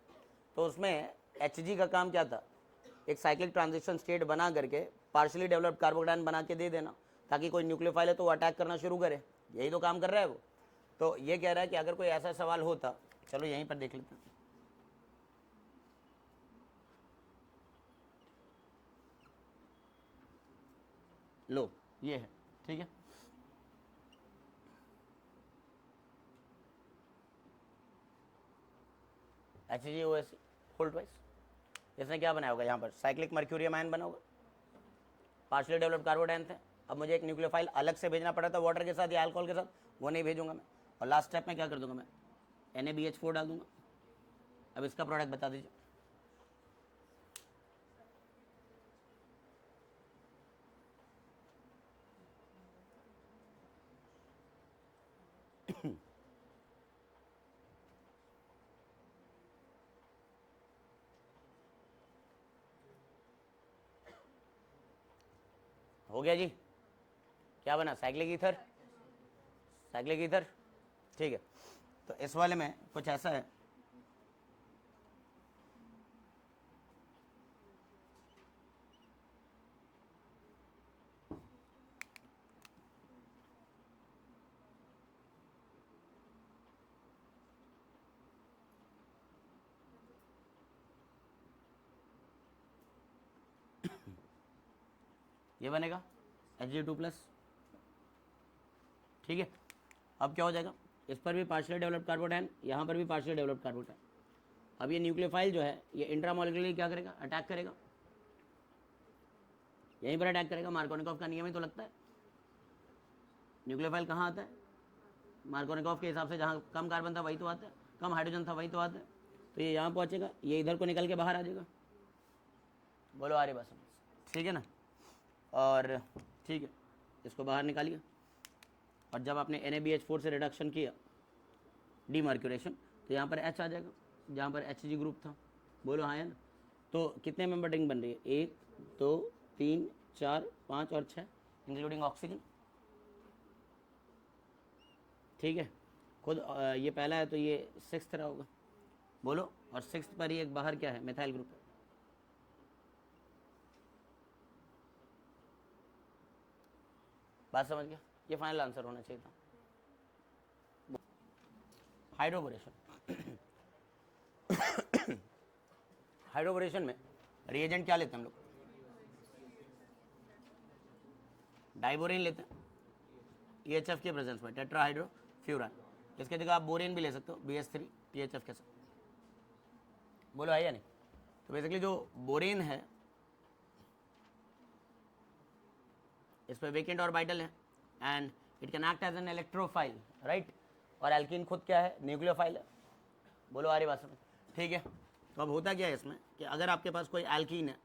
तो उसमें Hg का काम क्या था, एक साइक्लिक ट्रांजिशन स्टेट बना करके पार्शियली डेवलप्ड कार्बोकेटायन बना के दे देना, ताकि कोई न्यूक्लियोफाइल है तो वो अटैक करना शुरू करे। यही तो काम कर रहा है वो। तो ये कह रहा है कि अगर कोई ऐसा सवाल होता, चलो यहीं पर देख लेते हैं। लो ये है, ठीक है। HgOS होल्ड वाइज, इसने क्या बनाया होगा, यहाँ पर साइक्लिक मर्क्यूरियम आयन बना होगा, पार्शियली डेवलप्ड कार्बोकेटायन थे। अब मुझे एक न्यूक्लियोफाइल अलग से भेजना पड़ा था वाटर के साथ या अल्कोहल के साथ, वो नहीं भेजूंगा मैं। और लास्ट स्टेप में क्या कर दूंगा मैं, NaBH4 डाल दूंगा। अब इसका प्रोडक्ट बता दीजिए। हो गया जी, क्या बना, साइक्लिक ईथर, साइक्लिक ईथर, ठीक है। तो इस वाले में कुछ ऐसा है, ये बनेगा Hg2+, ठीक है। अब क्या हो जाएगा, इस पर भी पार्शियली डेवलप्ड कार्बोकेटायन, यहाँ पर भी पार्शियली डेवलप्ड कार्बोकेटायन। अब ये न्यूक्लियोफाइल जो है ये इंट्रामोलिकुलरली क्या करेगा, अटैक करेगा, यहीं पर अटैक करेगा। मार्कोनिकॉफ का नियम ही तो लगता है। न्यूक्लियोफाइल कहाँ आता है, मार्कोनिकॉफ के हिसाब से जहाँ कम कार्बन था वही तो आता है, कम हाइड्रोजन था वही तो आता है। तो ये यहाँ पहुँचेगा, ये इधर को निकल के बाहर आ जाएगा। बोलो आ रही बात समझ, ठीक है ना। और ठीक है, इसको बाहर निकालिए। और जब आपने NaBH4 से रिडक्शन किया, डीमार्क्यूरेशन, तो यहाँ पर H आ जाएगा, जहाँ पर Hg ग्रुप था। बोलो हाँ है ना। तो कितने मेंबर रिंग बन रही है, 1 2 3 4 5 और 6, इंक्लूडिंग ऑक्सीजन, ठीक है। खुद ये पहला है तो ये 6th रहा होगा। बोलो, और 6th पर ही एक बाहर क्या है, मिथाइल ग्रुप है। बात समझ गया, ये फाइनल आंसर होना चाहिए था। हाइड्रोबोरेशन, हाइड्रोबोरेशन में रिएजेंट क्या लेते हैं हम लोग, डाइबोरेन लेते हैं THF के प्रेजेंस में, टेट्राहाइड्रोफ्यूरान। इसके जगह आप बोरेन भी ले सकते हो, BH3 THF के साथ। बोलो है या नहीं। तो बेसिकली जो बोरेन है इस पर वेकेंट ऑर्बिटल है and it can act as an electrophile, right. और एल्कीन खुद क्या है, न्यूक्लियोफाइल है। बोलो आ रही बात समझ, ठीक है। तो अब होता क्या है इसमें कि अगर आपके पास कोई एल्कीन है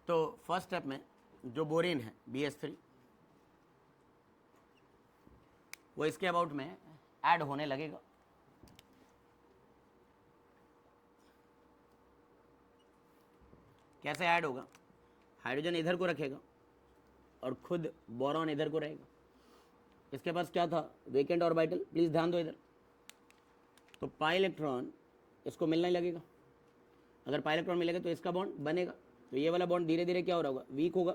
तो फर्स्ट स्टेप में जो बोरेन है BH3 वो इसके अबाउट में ऐड होने लगेगा। कैसे ऐड होगा, हाइड्रोजन इधर को रखेगा और खुद बोरॉन इधर को रहेगा। इसके पास क्या था, वेकेंट ऑर्बिटल, प्लीज ध्यान दो इधर। तो पाई इलेक्ट्रॉन इसको मिलना ही लगेगा। अगर पाई इलेक्ट्रॉन मिलेगा तो इसका बॉन्ड बनेगा, तो ये वाला बॉन्ड धीरे धीरे क्या हो रहा होगा, वीक होगा,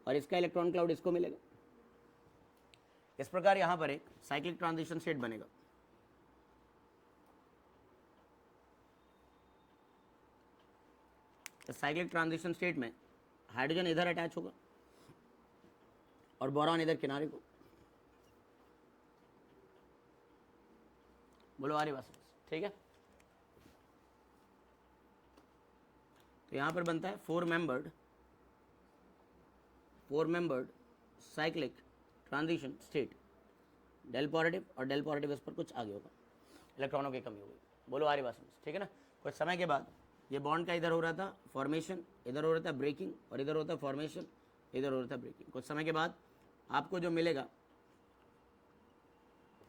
और इसका इलेक्ट्रॉन क्लाउड इसको मिलेगा। इस प्रकार यहां पर एक साइक्लिक ट्रांजिशन स्टेट बनेगा। इस साइक्लिक ट्रांजिशन स्टेट में हाइड्रोजन इधर अटैच होगा और बोरॉन इधर किनारे को। बोलो आ रही बात, ठीक है। तो यहां पर बनता है four membered cyclic transition state. Del positive और डेल पॉजिटिव इस पर कुछ आगे होगा, इलेक्ट्रॉनों की कमी होगी। बोलो आ रही बात, ठीक है ना। कुछ समय के बाद ये बॉन्ड का इधर हो रहा था फॉर्मेशन, इधर हो रहा था ब्रेकिंग, और इधर होता है फॉर्मेशन, इधर हो रहा था ब्रेकिंग। कुछ समय के बाद आपको जो मिलेगा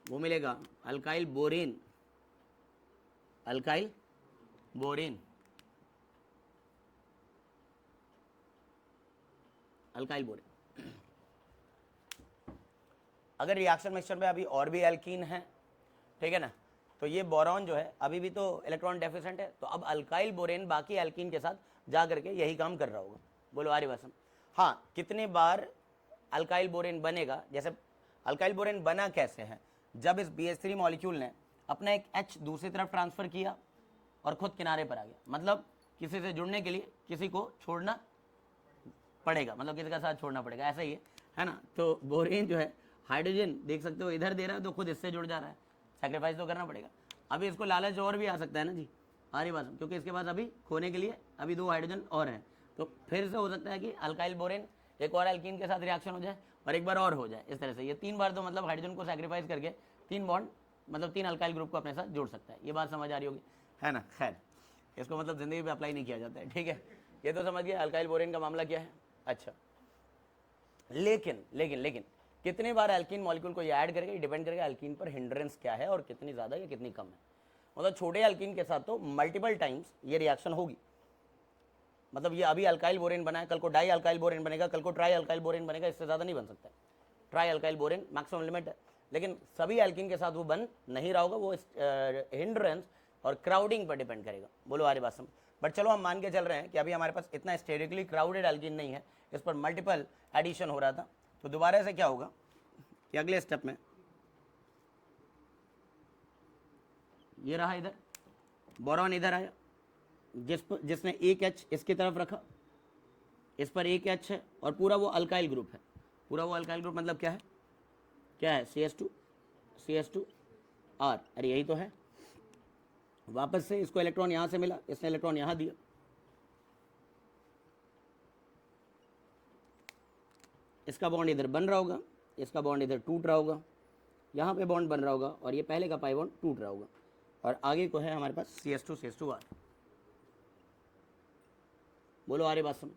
वो मिलेगा अल्काइल बोरेन, अल्काइल बोरेन। अगर रिएक्शन मिक्सचर में अभी और भी एल्कीन है, ठीक है ना, तो ये बोरॉन जो है अभी भी तो इलेक्ट्रॉन डेफिशिएंट है, तो अब अल्काइल बोरेन बाकी एल्कीन के साथ जा करके यही काम कर रहा होगा। बोलो आ रही बात समझ? हाँ, कितने बार अल्काइल बोरेन बनेगा, जैसे अल्काइल बोरेन बना कैसे है, जब इस BH3 मॉलिक्यूल ने अपना एक H दूसरी तरफ ट्रांसफर किया और खुद किनारे पर आ गया, मतलब किसी से जुड़ने के लिए किसी को छोड़ना पड़ेगा, मतलब किसी का साथ छोड़ना पड़ेगा, ऐसा ही है ना। तो बोरेन जो है हाइड्रोजन देख सकते हो इधर दे रहा है तो खुद इससे जुड़ जा रहा है, सेक्रीफाइस तो करना पड़ेगा। अभी इसको लालच और भी आ सकता है ना जी, आ रही बात, क्योंकि इसके पास अभी खोने के लिए अभी 2 हाइड्रोजन और हैं, तो फिर से हो सकता है कि अल्काइल बोरेन एक और एल्कीन के साथ रिएक्शन हो जाए और एक बार और हो जाए, इस तरह से ये 3 बार तो मतलब हाइड्रोजन को सेक्रीफाइस करके 3 बॉन्ड मतलब 3 अल्काइल ग्रुप को अपने साथ जोड़ सकता है। ये बात समझ आ रही होगी, है ना। खैर, इसको मतलब जिंदगी में अप्लाई नहीं किया जाता है, ठीक है, ये तो समझ गया अल्काइल बोरेन का मामला क्या है। अच्छा, लेकिन कितने बार एल्कीन मॉलिक्यूल को ये ऐड करके डिपेंड करेगा एल्कीन पर हिंड्रेंस क्या है और कितनी ज़्यादा या कितनी कम है। मतलब छोटे एल्कीन के साथ तो मल्टीपल टाइम्स ये रिएक्शन होगी, मतलब ये अभी अल्काइल बोरेन बना है, कल को डाई अल्काइल बोरेन बनेगा, कल को ट्राई अल्काइल बोरेन बनेगा, इससे ज़्यादा नहीं बन सकता है। Try alkyl borane maximum limit है, लेकिन सभी एल्कीन के साथ वो बन नहीं रहा होगा, वो हिंड्रेंस और क्राउडिंग पर डिपेंड करेगा। बोलो आ रही बात समझ? बट चलो हम मान के चल रहे हैं कि अभी हमारे पास इतना स्टेरिकली क्राउडेड एल्कीन नहीं है, इस पर मल्टीपल एडिशन हो रहा था, तो दोबारा से क्या होगा कि अगले स्टेप में ये रहा, इधर बोरॉन इधर आया, जिसने एक H इसकी तरफ रखा, इस पर एक H है और पूरा वो अल्काइल ग्रुप है, पूरा वो अल्काइल ग्रुप मतलब क्या है, क्या है, CH2R, अरे यही तो है। वापस से इसको इलेक्ट्रॉन यहां से मिला, इसने इलेक्ट्रॉन यहां दिया, इसका बॉन्ड इधर बन रहा होगा, इसका बॉन्ड इधर टूट रहा होगा, यहाँ पे बॉन्ड बन रहा होगा और ये पहले का पाई बॉन्ड टूट रहा होगा, और आगे को है हमारे पास CH2R। बोलो आ रही बात समझ?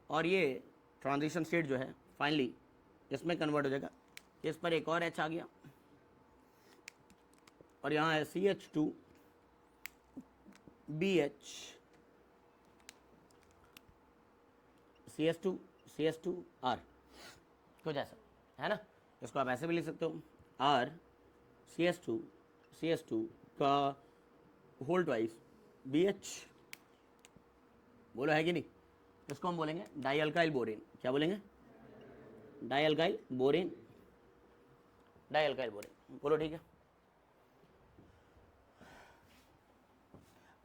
और ये ट्रांजिशन स्टेट जो है फाइनली इसमें कन्वर्ट हो जाएगा, इस पर एक और H आ गया और यहाँ है CH2BH, CH2R, कुछ ऐसा है ना। इसको आप ऐसे भी लिख सकते हो, R CH2 का होल ट्वाइस BH। बोलो है कि नहीं? इसको हम बोलेंगे डाई अल्काइल बोरेन। क्या बोलेंगे? Die alkyl borane, die alkyl borane. बोलो ठीक है।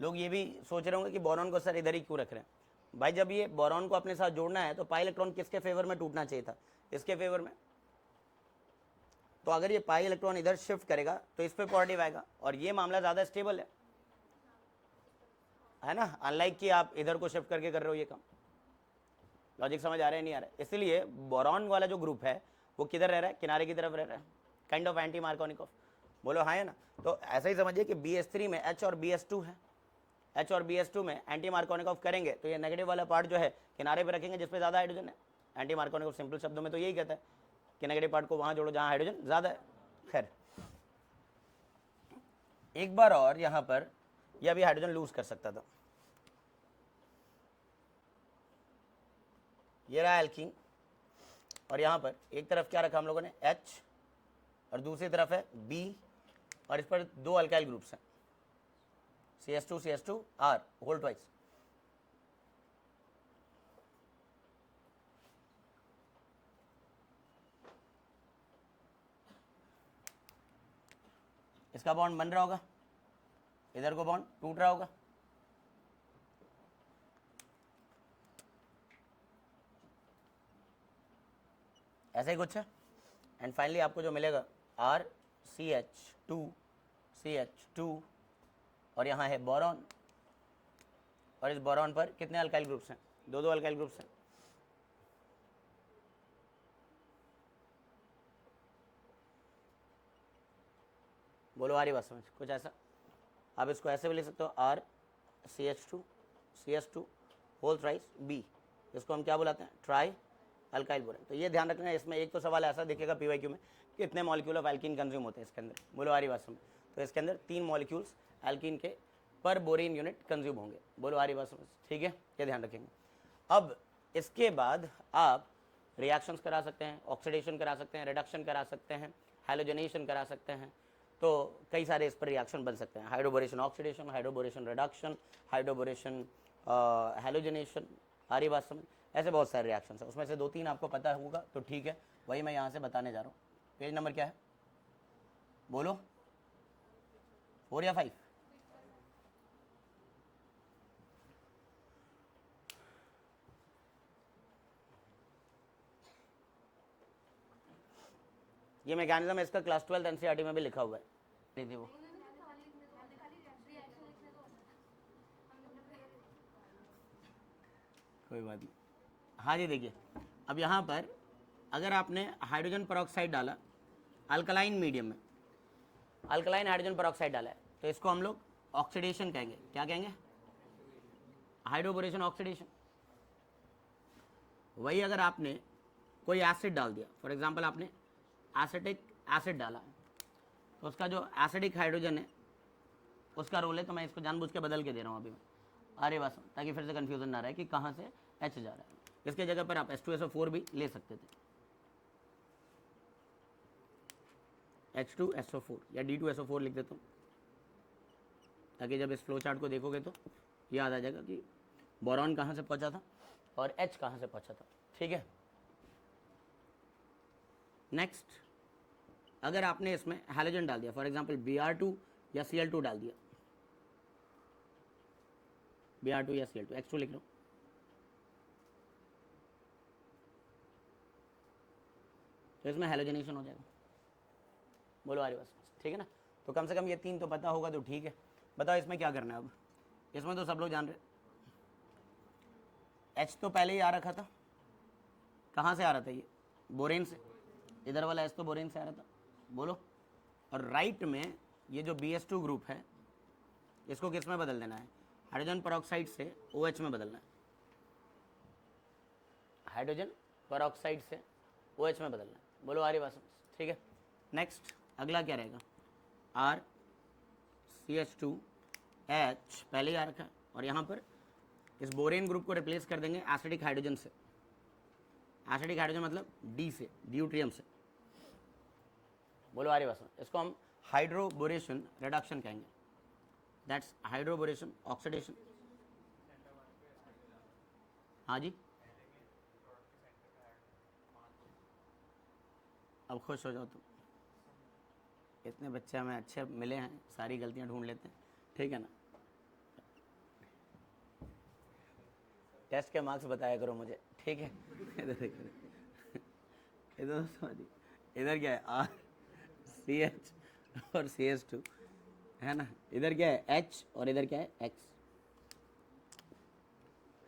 लोग ये भी सोच रहे होंगे कि बोरॉन को सर इधर ही क्यों रख रहे हैं। भाई जब ये बोरॉन को अपने साथ जोड़ना है तो पाई इलेक्ट्रॉन किसके फेवर में टूटना चाहिए था? इसके फेवर में। तो अगर ये पाई इलेक्ट्रॉन इधर शिफ्ट करेगा तो इस पे पॉजिटिव आएगा और ये मामला ज़्यादा स्टेबल है ना, अनलाइक कि आप इधर को शिफ्ट करके कर रहे हो ये काम। लॉजिक समझ आ रहा है नहीं आ रहा है? इसलिए बोरॉन वाला जो ग्रुप है वो किधर रह रहा है? किनारे की तरफ रह रहा है, काइंड ऑफ एंटी मार्कोनिकोव। बोलो हाँ है ना। तो ऐसा ही समझिए कि BH3 में H और BH2 है, H और BH2 में एंटी मार्कोनिकोव करेंगे तो ये नेगेटिव वाला पार्ट जो है किनारे पे रखेंगे जिसपे ज़्यादा हाइड्रोजन है। एंटी मार्कोनिकोव सिंपल शब्दों में तो यही कहता है कि नेगेटिव पार्ट को वहाँ जोड़ो जहाँ हाइड्रोजन ज़्यादा है। खैर एक बार और यहाँ पर यह अभी हाइड्रोजन लूज कर सकता था। ये रहा एल्कीन और यहाँ पर एक तरफ क्या रखा हम लोगों ने? H और दूसरी तरफ है B और इस पर 2 अल्काइल ग्रुप्स हैं CH2R होल ट्वाइस। इसका बॉन्ड बन रहा होगा, इधर को बॉन्ड टूट रहा होगा, ऐसा ही कुछ है। एंड फाइनली आपको जो मिलेगा RCH2 और यहाँ है बोरॉन और इस बोरॉन पर कितने अल्काइल ग्रुप्स हैं? 2 अल्काइल ग्रुप्स हैं। बोलो आ रही बात समझ? कुछ ऐसा आप इसको ऐसे भी लिख सकते हो RCH2 होल थ्राइस B। इसको हम क्या बुलाते हैं? Try alkyl borane. तो ये ध्यान रखना है, इसमें एक तो सवाल ऐसा दिखेगा PYQ में, कितने मॉलिक्यूल ऑफ एल्कीन कंज्यूम होते हैं इसके अंदर। बोलो आ रही बात समझ? तो इसके अंदर 3 मॉलिक्यूल्स एल्कीन के पर बोरिन यूनिट कंज्यूम होंगे। बोलो आ रही बात समझ? ठीक है, ये ध्यान रखेंगे। अब इसके बाद आप रिएक्शंस करा सकते हैं, ऑक्सीडेशन करा सकते हैं, रिडक्शन करा सकते हैं, हैलोजनेशन करा सकते हैं। तो कई सारे इस पर रिएक्शन बन सकते हैं, hydroboration oxidation, hydroboration reduction, hydroboration halogenation, सारी बात समझ। ऐसे बहुत सारे रिएक्शन है, उसमें से 2-3 आपको पता होगा तो ठीक है, वही मैं यहाँ से बताने जा रहा हूँ। पेज नंबर क्या है बोलो, 4 या 5? ये मैकेनिज्म इसका क्लास 12 एनसीईआरटी में भी लिखा हुआ है, नहीं थी वो। कोई बात नहीं। हाँ जी, देखिए अब यहाँ पर अगर आपने हाइड्रोजन पेरोक्साइड डाला अल्कलाइन मीडियम में, अल्कलाइन हाइड्रोजन पेरोक्साइड डाला है, तो इसको हम लोग ऑक्सीडेशन कहेंगे। क्या कहेंगे? Hydroboration oxidation. वही अगर आपने कोई एसिड डाल दिया, फॉर एग्जांपल आपने एसिटिक एसिड डाला, तो उसका जो एसिडिक हाइड्रोजन है उसका रोल है, तो मैं इसको जानबूझ के बदल के दे रहा हूँ अभी मैं, अरे बस, ताकि फिर से कन्फ्यूजन ना रहे कि कहाँ से H जा रहा है। इसके जगह पर आप H2SO4 भी ले सकते थे, H2SO4 या D2SO4 लिख देता हूँ, ताकि जब इस फ्लो चार्ट को देखोगे तो याद आ जाएगा कि बोरॉन कहाँ से पहुँचा था और H कहाँ से पहुँचा था। ठीक है, नेक्स्ट, अगर आपने इसमें हैलोजन डाल दिया, फॉर एग्जांपल Br2 या Cl2 डाल दिया, Br2 या Cl2, X2 लिख लो, तो इसमें हैलोजनेशन हो जाएगा। बोलो आ रही बस, ठीक है ना। तो कम से कम ये 3 तो पता होगा तो ठीक है। बताओ इसमें क्या करना है अब, इसमें तो सब लोग जान रहे, H तो पहले ही आ रखा था, कहाँ से आ रहा था ये? बोरेन से, इधर वाला H तो बोरेन से आ रहा था, बोलो। और राइट में ये जो BS2 ग्रुप है इसको किस में बदल देना है? हाइड्रोजन पेरोक्साइड से OH में बदलना है, हाइड्रोजन पेरोक्साइड से OH में बदलना है। बोलो आ रही बात, ठीक है। नेक्स्ट अगला क्या रहेगा? RCH2H पहले ही आ रखा है, और यहाँ पर इस बोरेन ग्रुप को रिप्लेस कर देंगे एसिडिक हाइड्रोजन से। एसिडिक हाइड्रोजन मतलब D से, ड्यूट्रियम से। बोलो आ रही बात, इसको हम हाइड्रोबोरेशन रिडक्शन कहेंगे, दैट्स हाइड्रोबोरेशन ऑक्सीडेशन। हाँ जी, अब खुश हो जाओ तुम, इतने बच्चे हमें अच्छे मिले हैं, सारी गलतियां ढूंढ लेते हैं, ठीक है ना। टेस्ट के मार्क्स बताया करो मुझे, ठीक है। इधर देखो, इधर समझिए, इधर क्या है RCH और CH2 है ना, इधर क्या है H और इधर क्या है X।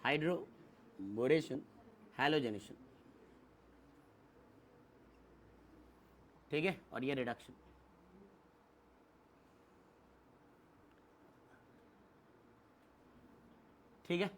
हाइड्रोबोरेशन हैलोजनेशन, ठीक है, और ये रिडक्शन। ठीक है,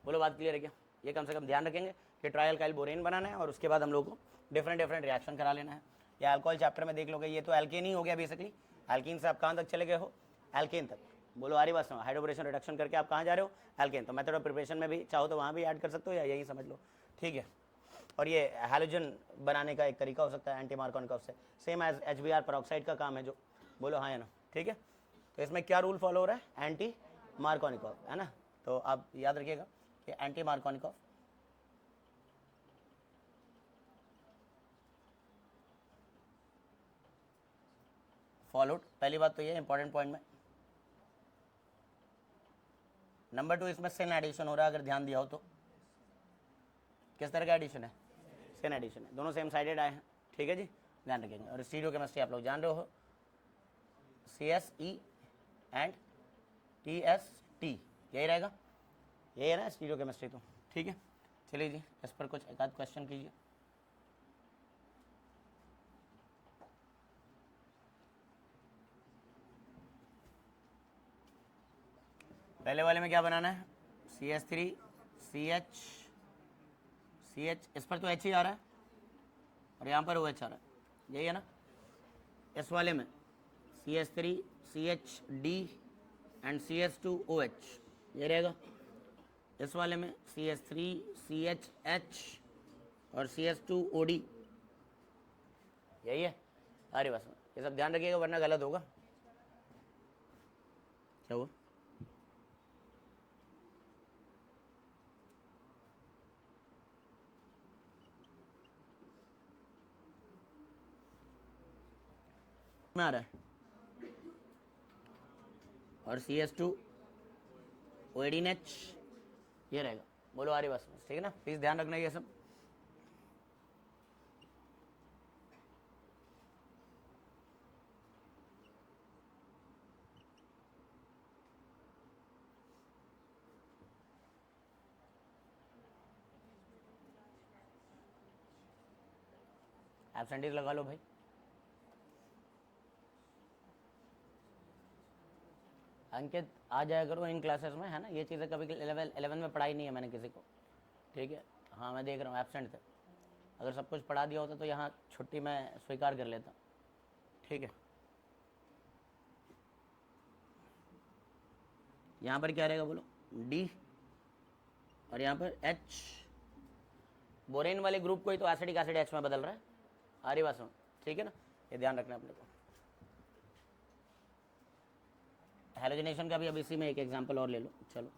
बोलो बात क्लियर है क्या? ये कम से कम ध्यान रखेंगे कि ट्राइअल्काइल बोरेन बनाना है और उसके बाद हम लोग को डिफरेंट रिएक्शन करा लेना है। या अल्कोहल चैप्टर में देख लोगे, ये तो एल्केन ही हो गया बेसिकली, एल्कीन से आप कहाँ तक चले गए हो? एल्केन तक। बोलो आ रही बात, हाइड्रोबोरेशन रिडक्शन करके आप कहाँ जा रहे हो? एल्केन। तो मेथड ऑफ प्रिपरेशन में भी चाहो तो वहाँ भी ऐड कर सकते हो या यही समझ लो, ठीक है। और ये हैलोजन बनाने का एक तरीका हो सकता है एंटी मार्कोनिकॉफ से, सेम एज HBr पेरोक्साइड का काम है जो। बोलो हाँ या ना, ठीक है। तो इसमें क्या रूल फॉलो हो रहा है? एंटी मार्कोनिकॉफ, है ना। तो आप याद रखिएगा कि एंटी मार्कोनिकॉफ फॉलोड, पहली बात तो ये इंपॉर्टेंट पॉइंट में। नंबर 2, इसमें सिन एडिशन हो रहा है, अगर ध्यान दिया हो तो। किस तरह का एडिशन है? सिन एडिशन है, दोनों सेम साइडेड आए हैं, ठीक है जी, ध्यान रखेंगे। और स्टीरियो केमिस्ट्री आप लोग जान रहे हो, CSE एंड TST, यही रहेगा, यही है ना स्टीरियो केमिस्ट्री तो, ठीक है। चलिए जी, इस पर कुछ एक आध क्वेश्चन कीजिए। पहले वाले में क्या बनाना है? CH3 CH, इस पर तो H ही आ रहा है और यहाँ पर OH आ रहा है, यही है ना। इस वाले में CH3 CHD एंड CH2OH, ये रहेगा। इस वाले में CH3 CHH और CS2OD, यही है। अरे बस ये सब ध्यान रखिएगा वरना गलत होगा। क्या हुआ? में आ रहा है। और CS2ODNH ये रहेगा। बोलो आर्य बस, ठीक है ना, प्लीज ध्यान रखना ये सब। एब्सेंटीज लगा लो भाई। अंकित आ जाया करो इन क्लासेस में, है ना। ये चीज़ें कभी 11 में पढ़ाई नहीं है मैंने किसी को, ठीक है। हाँ मैं देख रहा हूँ एब्सेंट थे। अगर सब कुछ पढ़ा दिया होता तो यहाँ छुट्टी मैं स्वीकार कर लेता, ठीक है। यहाँ पर क्या रहेगा बोलो? D और यहाँ पर H। बोरेन वाले ग्रुप को ही तो एसिडिक एसिड H में बदल रहा है। आरी बात सुन, ठीक है ना, ये ध्यान रखना अपने को। हेलोजिनेशन का भी अब इसी में एक एग्जांपल और ले लो, चलो।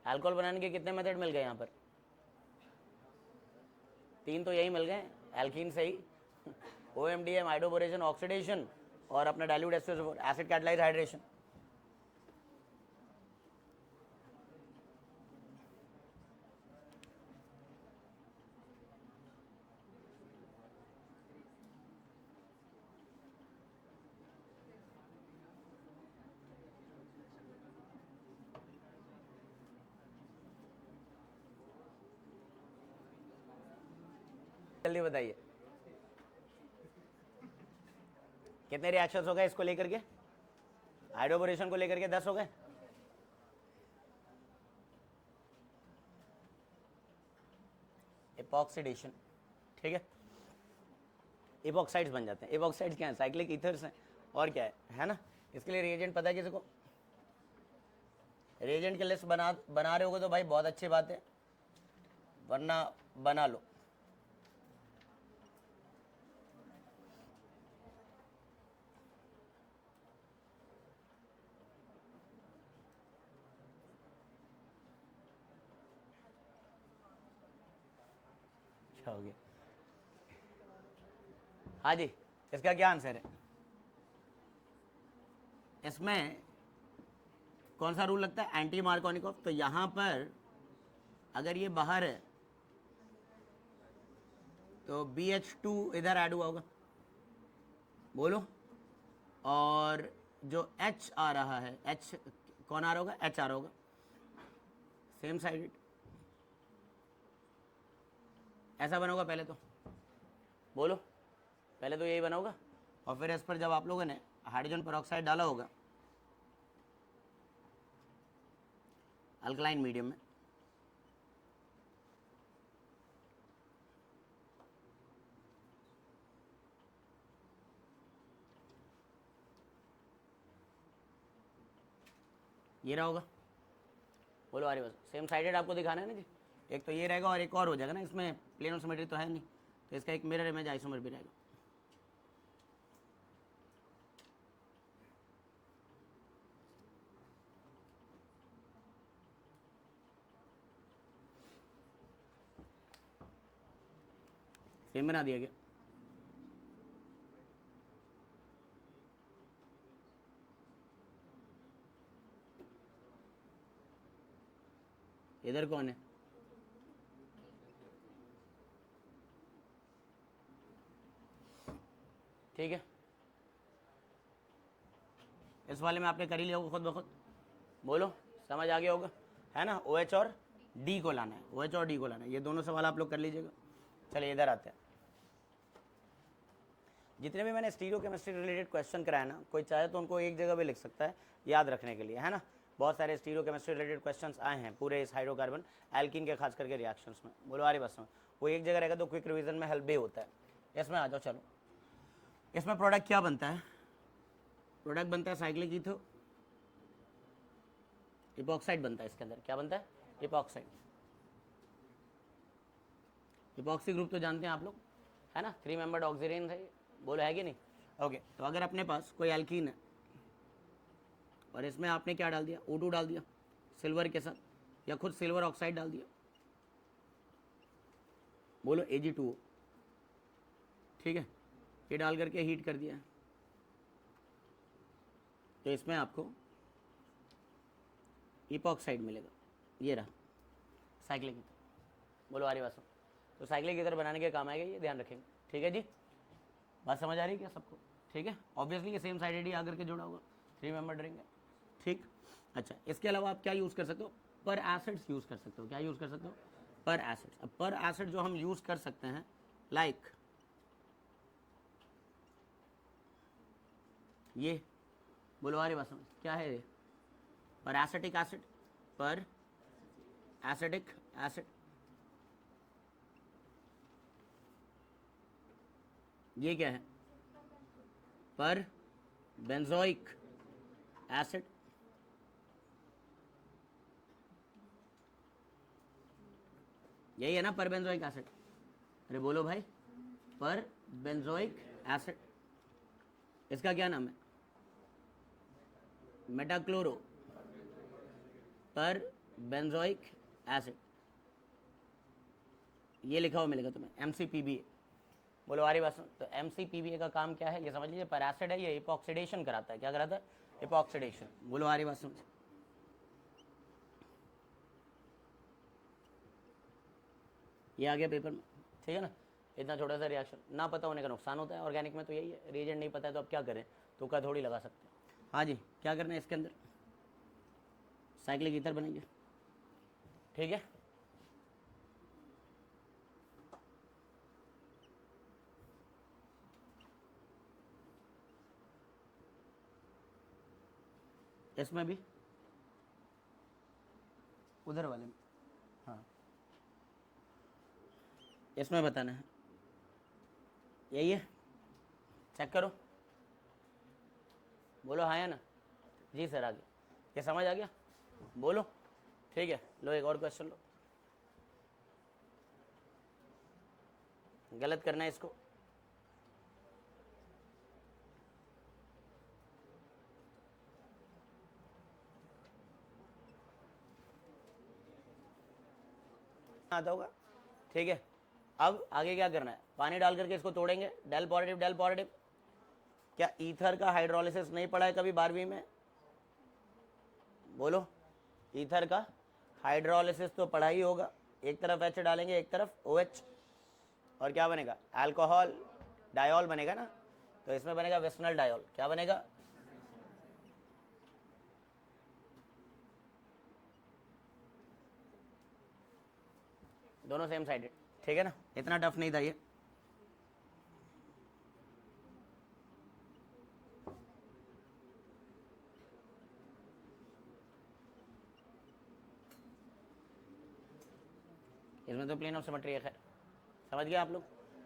अल्कोहल बनाने के कितने मेथड मिल गए यहाँ पर? 3 तो यही मिल गए, एल्कीन से ही OMDM, हाइड्रोबोरेशन, ऑक्सीडेशन और अपना डाइल्यूट एसिड कैटालाइज हाइड्रेशन। जल्दी बताइए कितने रिएक्शंस हो गए इसको लेकर के? हाइड्रोबोरेशन को लेकर के 10 हो गए। एपॉक्सीडेशन, ठीक है, एपॉक्साइड्स बन जाते हैं। एपॉक्साइड्स क्या है? साइक्लिक ईथर्स हैं, और क्या है ना। इसके लिए रिएजेंट पता है किसी को? रिएजेंट की लिस्ट बना रहे होगे तो भाई बहुत अच्छी बात है, वरना बना लो। क्या हो गया? हाँ जी, इसका क्या आंसर है? इसमें कौन सा रूल लगता है? Anti Markovnikov. तो यहां पर अगर ये बाहर है तो BH2 इधर ऐड हुआ होगा, बोलो। और जो H आ रहा है, H कौन आ रहा होगा? H आ रहा होगा, सेम साइडेड। ऐसा बना होगा पहले तो, बोलो। पहले तो यही बना होगा, और फिर इस पर जब आप लोगों ने हाइड्रोजन पेरोक्साइड डाला होगा अल्कलाइन मीडियम में, ये रहा होगा, बोलो। अरे बस सेम साइडेड आपको दिखाना है ना जी। एक तो ये रहेगा और एक और हो जाएगा ना, इसमें प्लेन सिमेट्री तो है नहीं, तो इसका एक मिरर इमेज आइसोमर भी रहेगा। सेम बना दिया गया। इधर कौन है? ठीक है, इस वाले में आपने कर ही लिया होगा खुद ब खुद, बोलो। समझ आ गया होगा, है ना। OH और D को लाना है, OH और D को लाना है, ये दोनों सवाल आप लोग कर लीजिएगा। चलिए इधर आते हैं। जितने भी मैंने स्टीरियो केमिस्ट्री रिलेटेड क्वेश्चन कराया ना, कोई चाहे तो उनको एक जगह पे लिख सकता है याद रखने के लिए, है ना। बहुत सारे स्टीरियो केमिस्ट्री रिलेटेड क्वेश्चंस आए हैं पूरे इस हाइड्रोकार्बन एल्कीन के खास करके रिएक्शंस में। बोलो आ रही बस में, वो एक जगह रहेगा तो क्विक रिवीजन में हेल्प भी होता है। इसमें आ जाओ, चलो इसमें प्रोडक्ट क्या बनता है? प्रोडक्ट बनता है साइक्लिक ईथो इपॉक्साइड बनता है। इसके अंदर क्या बनता है? इपॉक्साइड। इपॉक्सी ग्रुप तो जानते हैं आप लोग, है ना, 3 मेंबर्ड ऑक्सीजन है, बोलो है कि नहीं? ओके, तो अगर अपने पास कोई एल्कीन है और इसमें आपने क्या डाल दिया? O2 डाल दिया सिल्वर के साथ, या खुद सिल्वर ऑक्साइड डाल दिया, बोलो Ag2O, ठीक है, ये डाल करके हीट कर दिया, तो इसमें आपको इपॉक्साइड मिलेगा। ये रहा साइक्लिक ईथर। बोलो आ रही बात? तो साइक्लिक ईथर बनाने के काम आएगा, ये ध्यान रखेंगे। ठीक है जी, बात समझ आ रही है क्या सबको? ठीक है, ऑब्वियसली ये सेम साइडेड ही आकर के जुड़ा होगा, 3 मेंबर रिंग है। ठीक, अच्छा, इसके अलावा आप क्या यूज़ कर सकते हो? पर एसिड्स यूज़ कर सकते हो। क्या यूज़ कर सकते हो? पर एसिड्स। अब पर एसिड जो हम यूज़ कर सकते हैं, लाइक ये, बोलो आ रही बात समझ, क्या है ये? पर एसिटिक एसिड, पर एसिटिक एसिड, ये क्या है? पर बेंजोइक एसिड, यही है ना पर बेंजोइक एसिड? अरे बोलो भाई, पर बेंजोइक एसिड। इसका क्या नाम है? मेटाक्लोरो पर बेंजोइक एसिड। ये लिखा हुआ मिलेगा तुम्हें MCPBA। बोलो आ रही बात? तो MCPBA का काम क्या है ये समझ लीजिए। पर एसिड है, ये इपॉक्सीडेशन कराता है। क्या कराता है? इपॉक्सीडेशन। बोलो आ रही बात समझ? ये आ गया पेपर में, ठीक है ना। इतना छोटा सा रिएक्शन, ना पता होने का नुकसान होता है। ऑर्गेनिक में तो यही है, रिएजेंट नहीं पता है तो अब क्या करें, तुक्का थोड़ी लगा सकते हैं। हाँ जी, क्या करना है इसके अंदर? साइक्लिक ईथर बनेंगे, ठीक है। इसमें भी उधर वाले में, हाँ इसमें बताना है, यही है। चेक करो, बोलो हाँ या ना? जी सर, आगे ये समझ आ गया? बोलो, ठीक है। लो एक और क्वेश्चन लो, गलत करना है इसको। आता होगा, ठीक है। अब आगे क्या करना है? पानी डाल करके इसको तोड़ेंगे, डेल पॉजिटिव डेल पॉजिटिव। क्या ईथर का हाइड्रोलिसिस नहीं पढ़ा है कभी 12वीं में? बोलो, ईथर का हाइड्रोलिसिस तो पढ़ा ही होगा। एक तरफ H डालेंगे, एक तरफ OH, और क्या बनेगा? अल्कोहल डायोल बनेगा ना। तो इसमें बनेगा विस्नल डायोल। क्या बनेगा? दोनों सेम साइडेड, ठीक है ना। इतना टफ नहीं था ये। इसमें तो प्लेन ऑफ सिमेट्री है, खैर समझ गए आप लोग।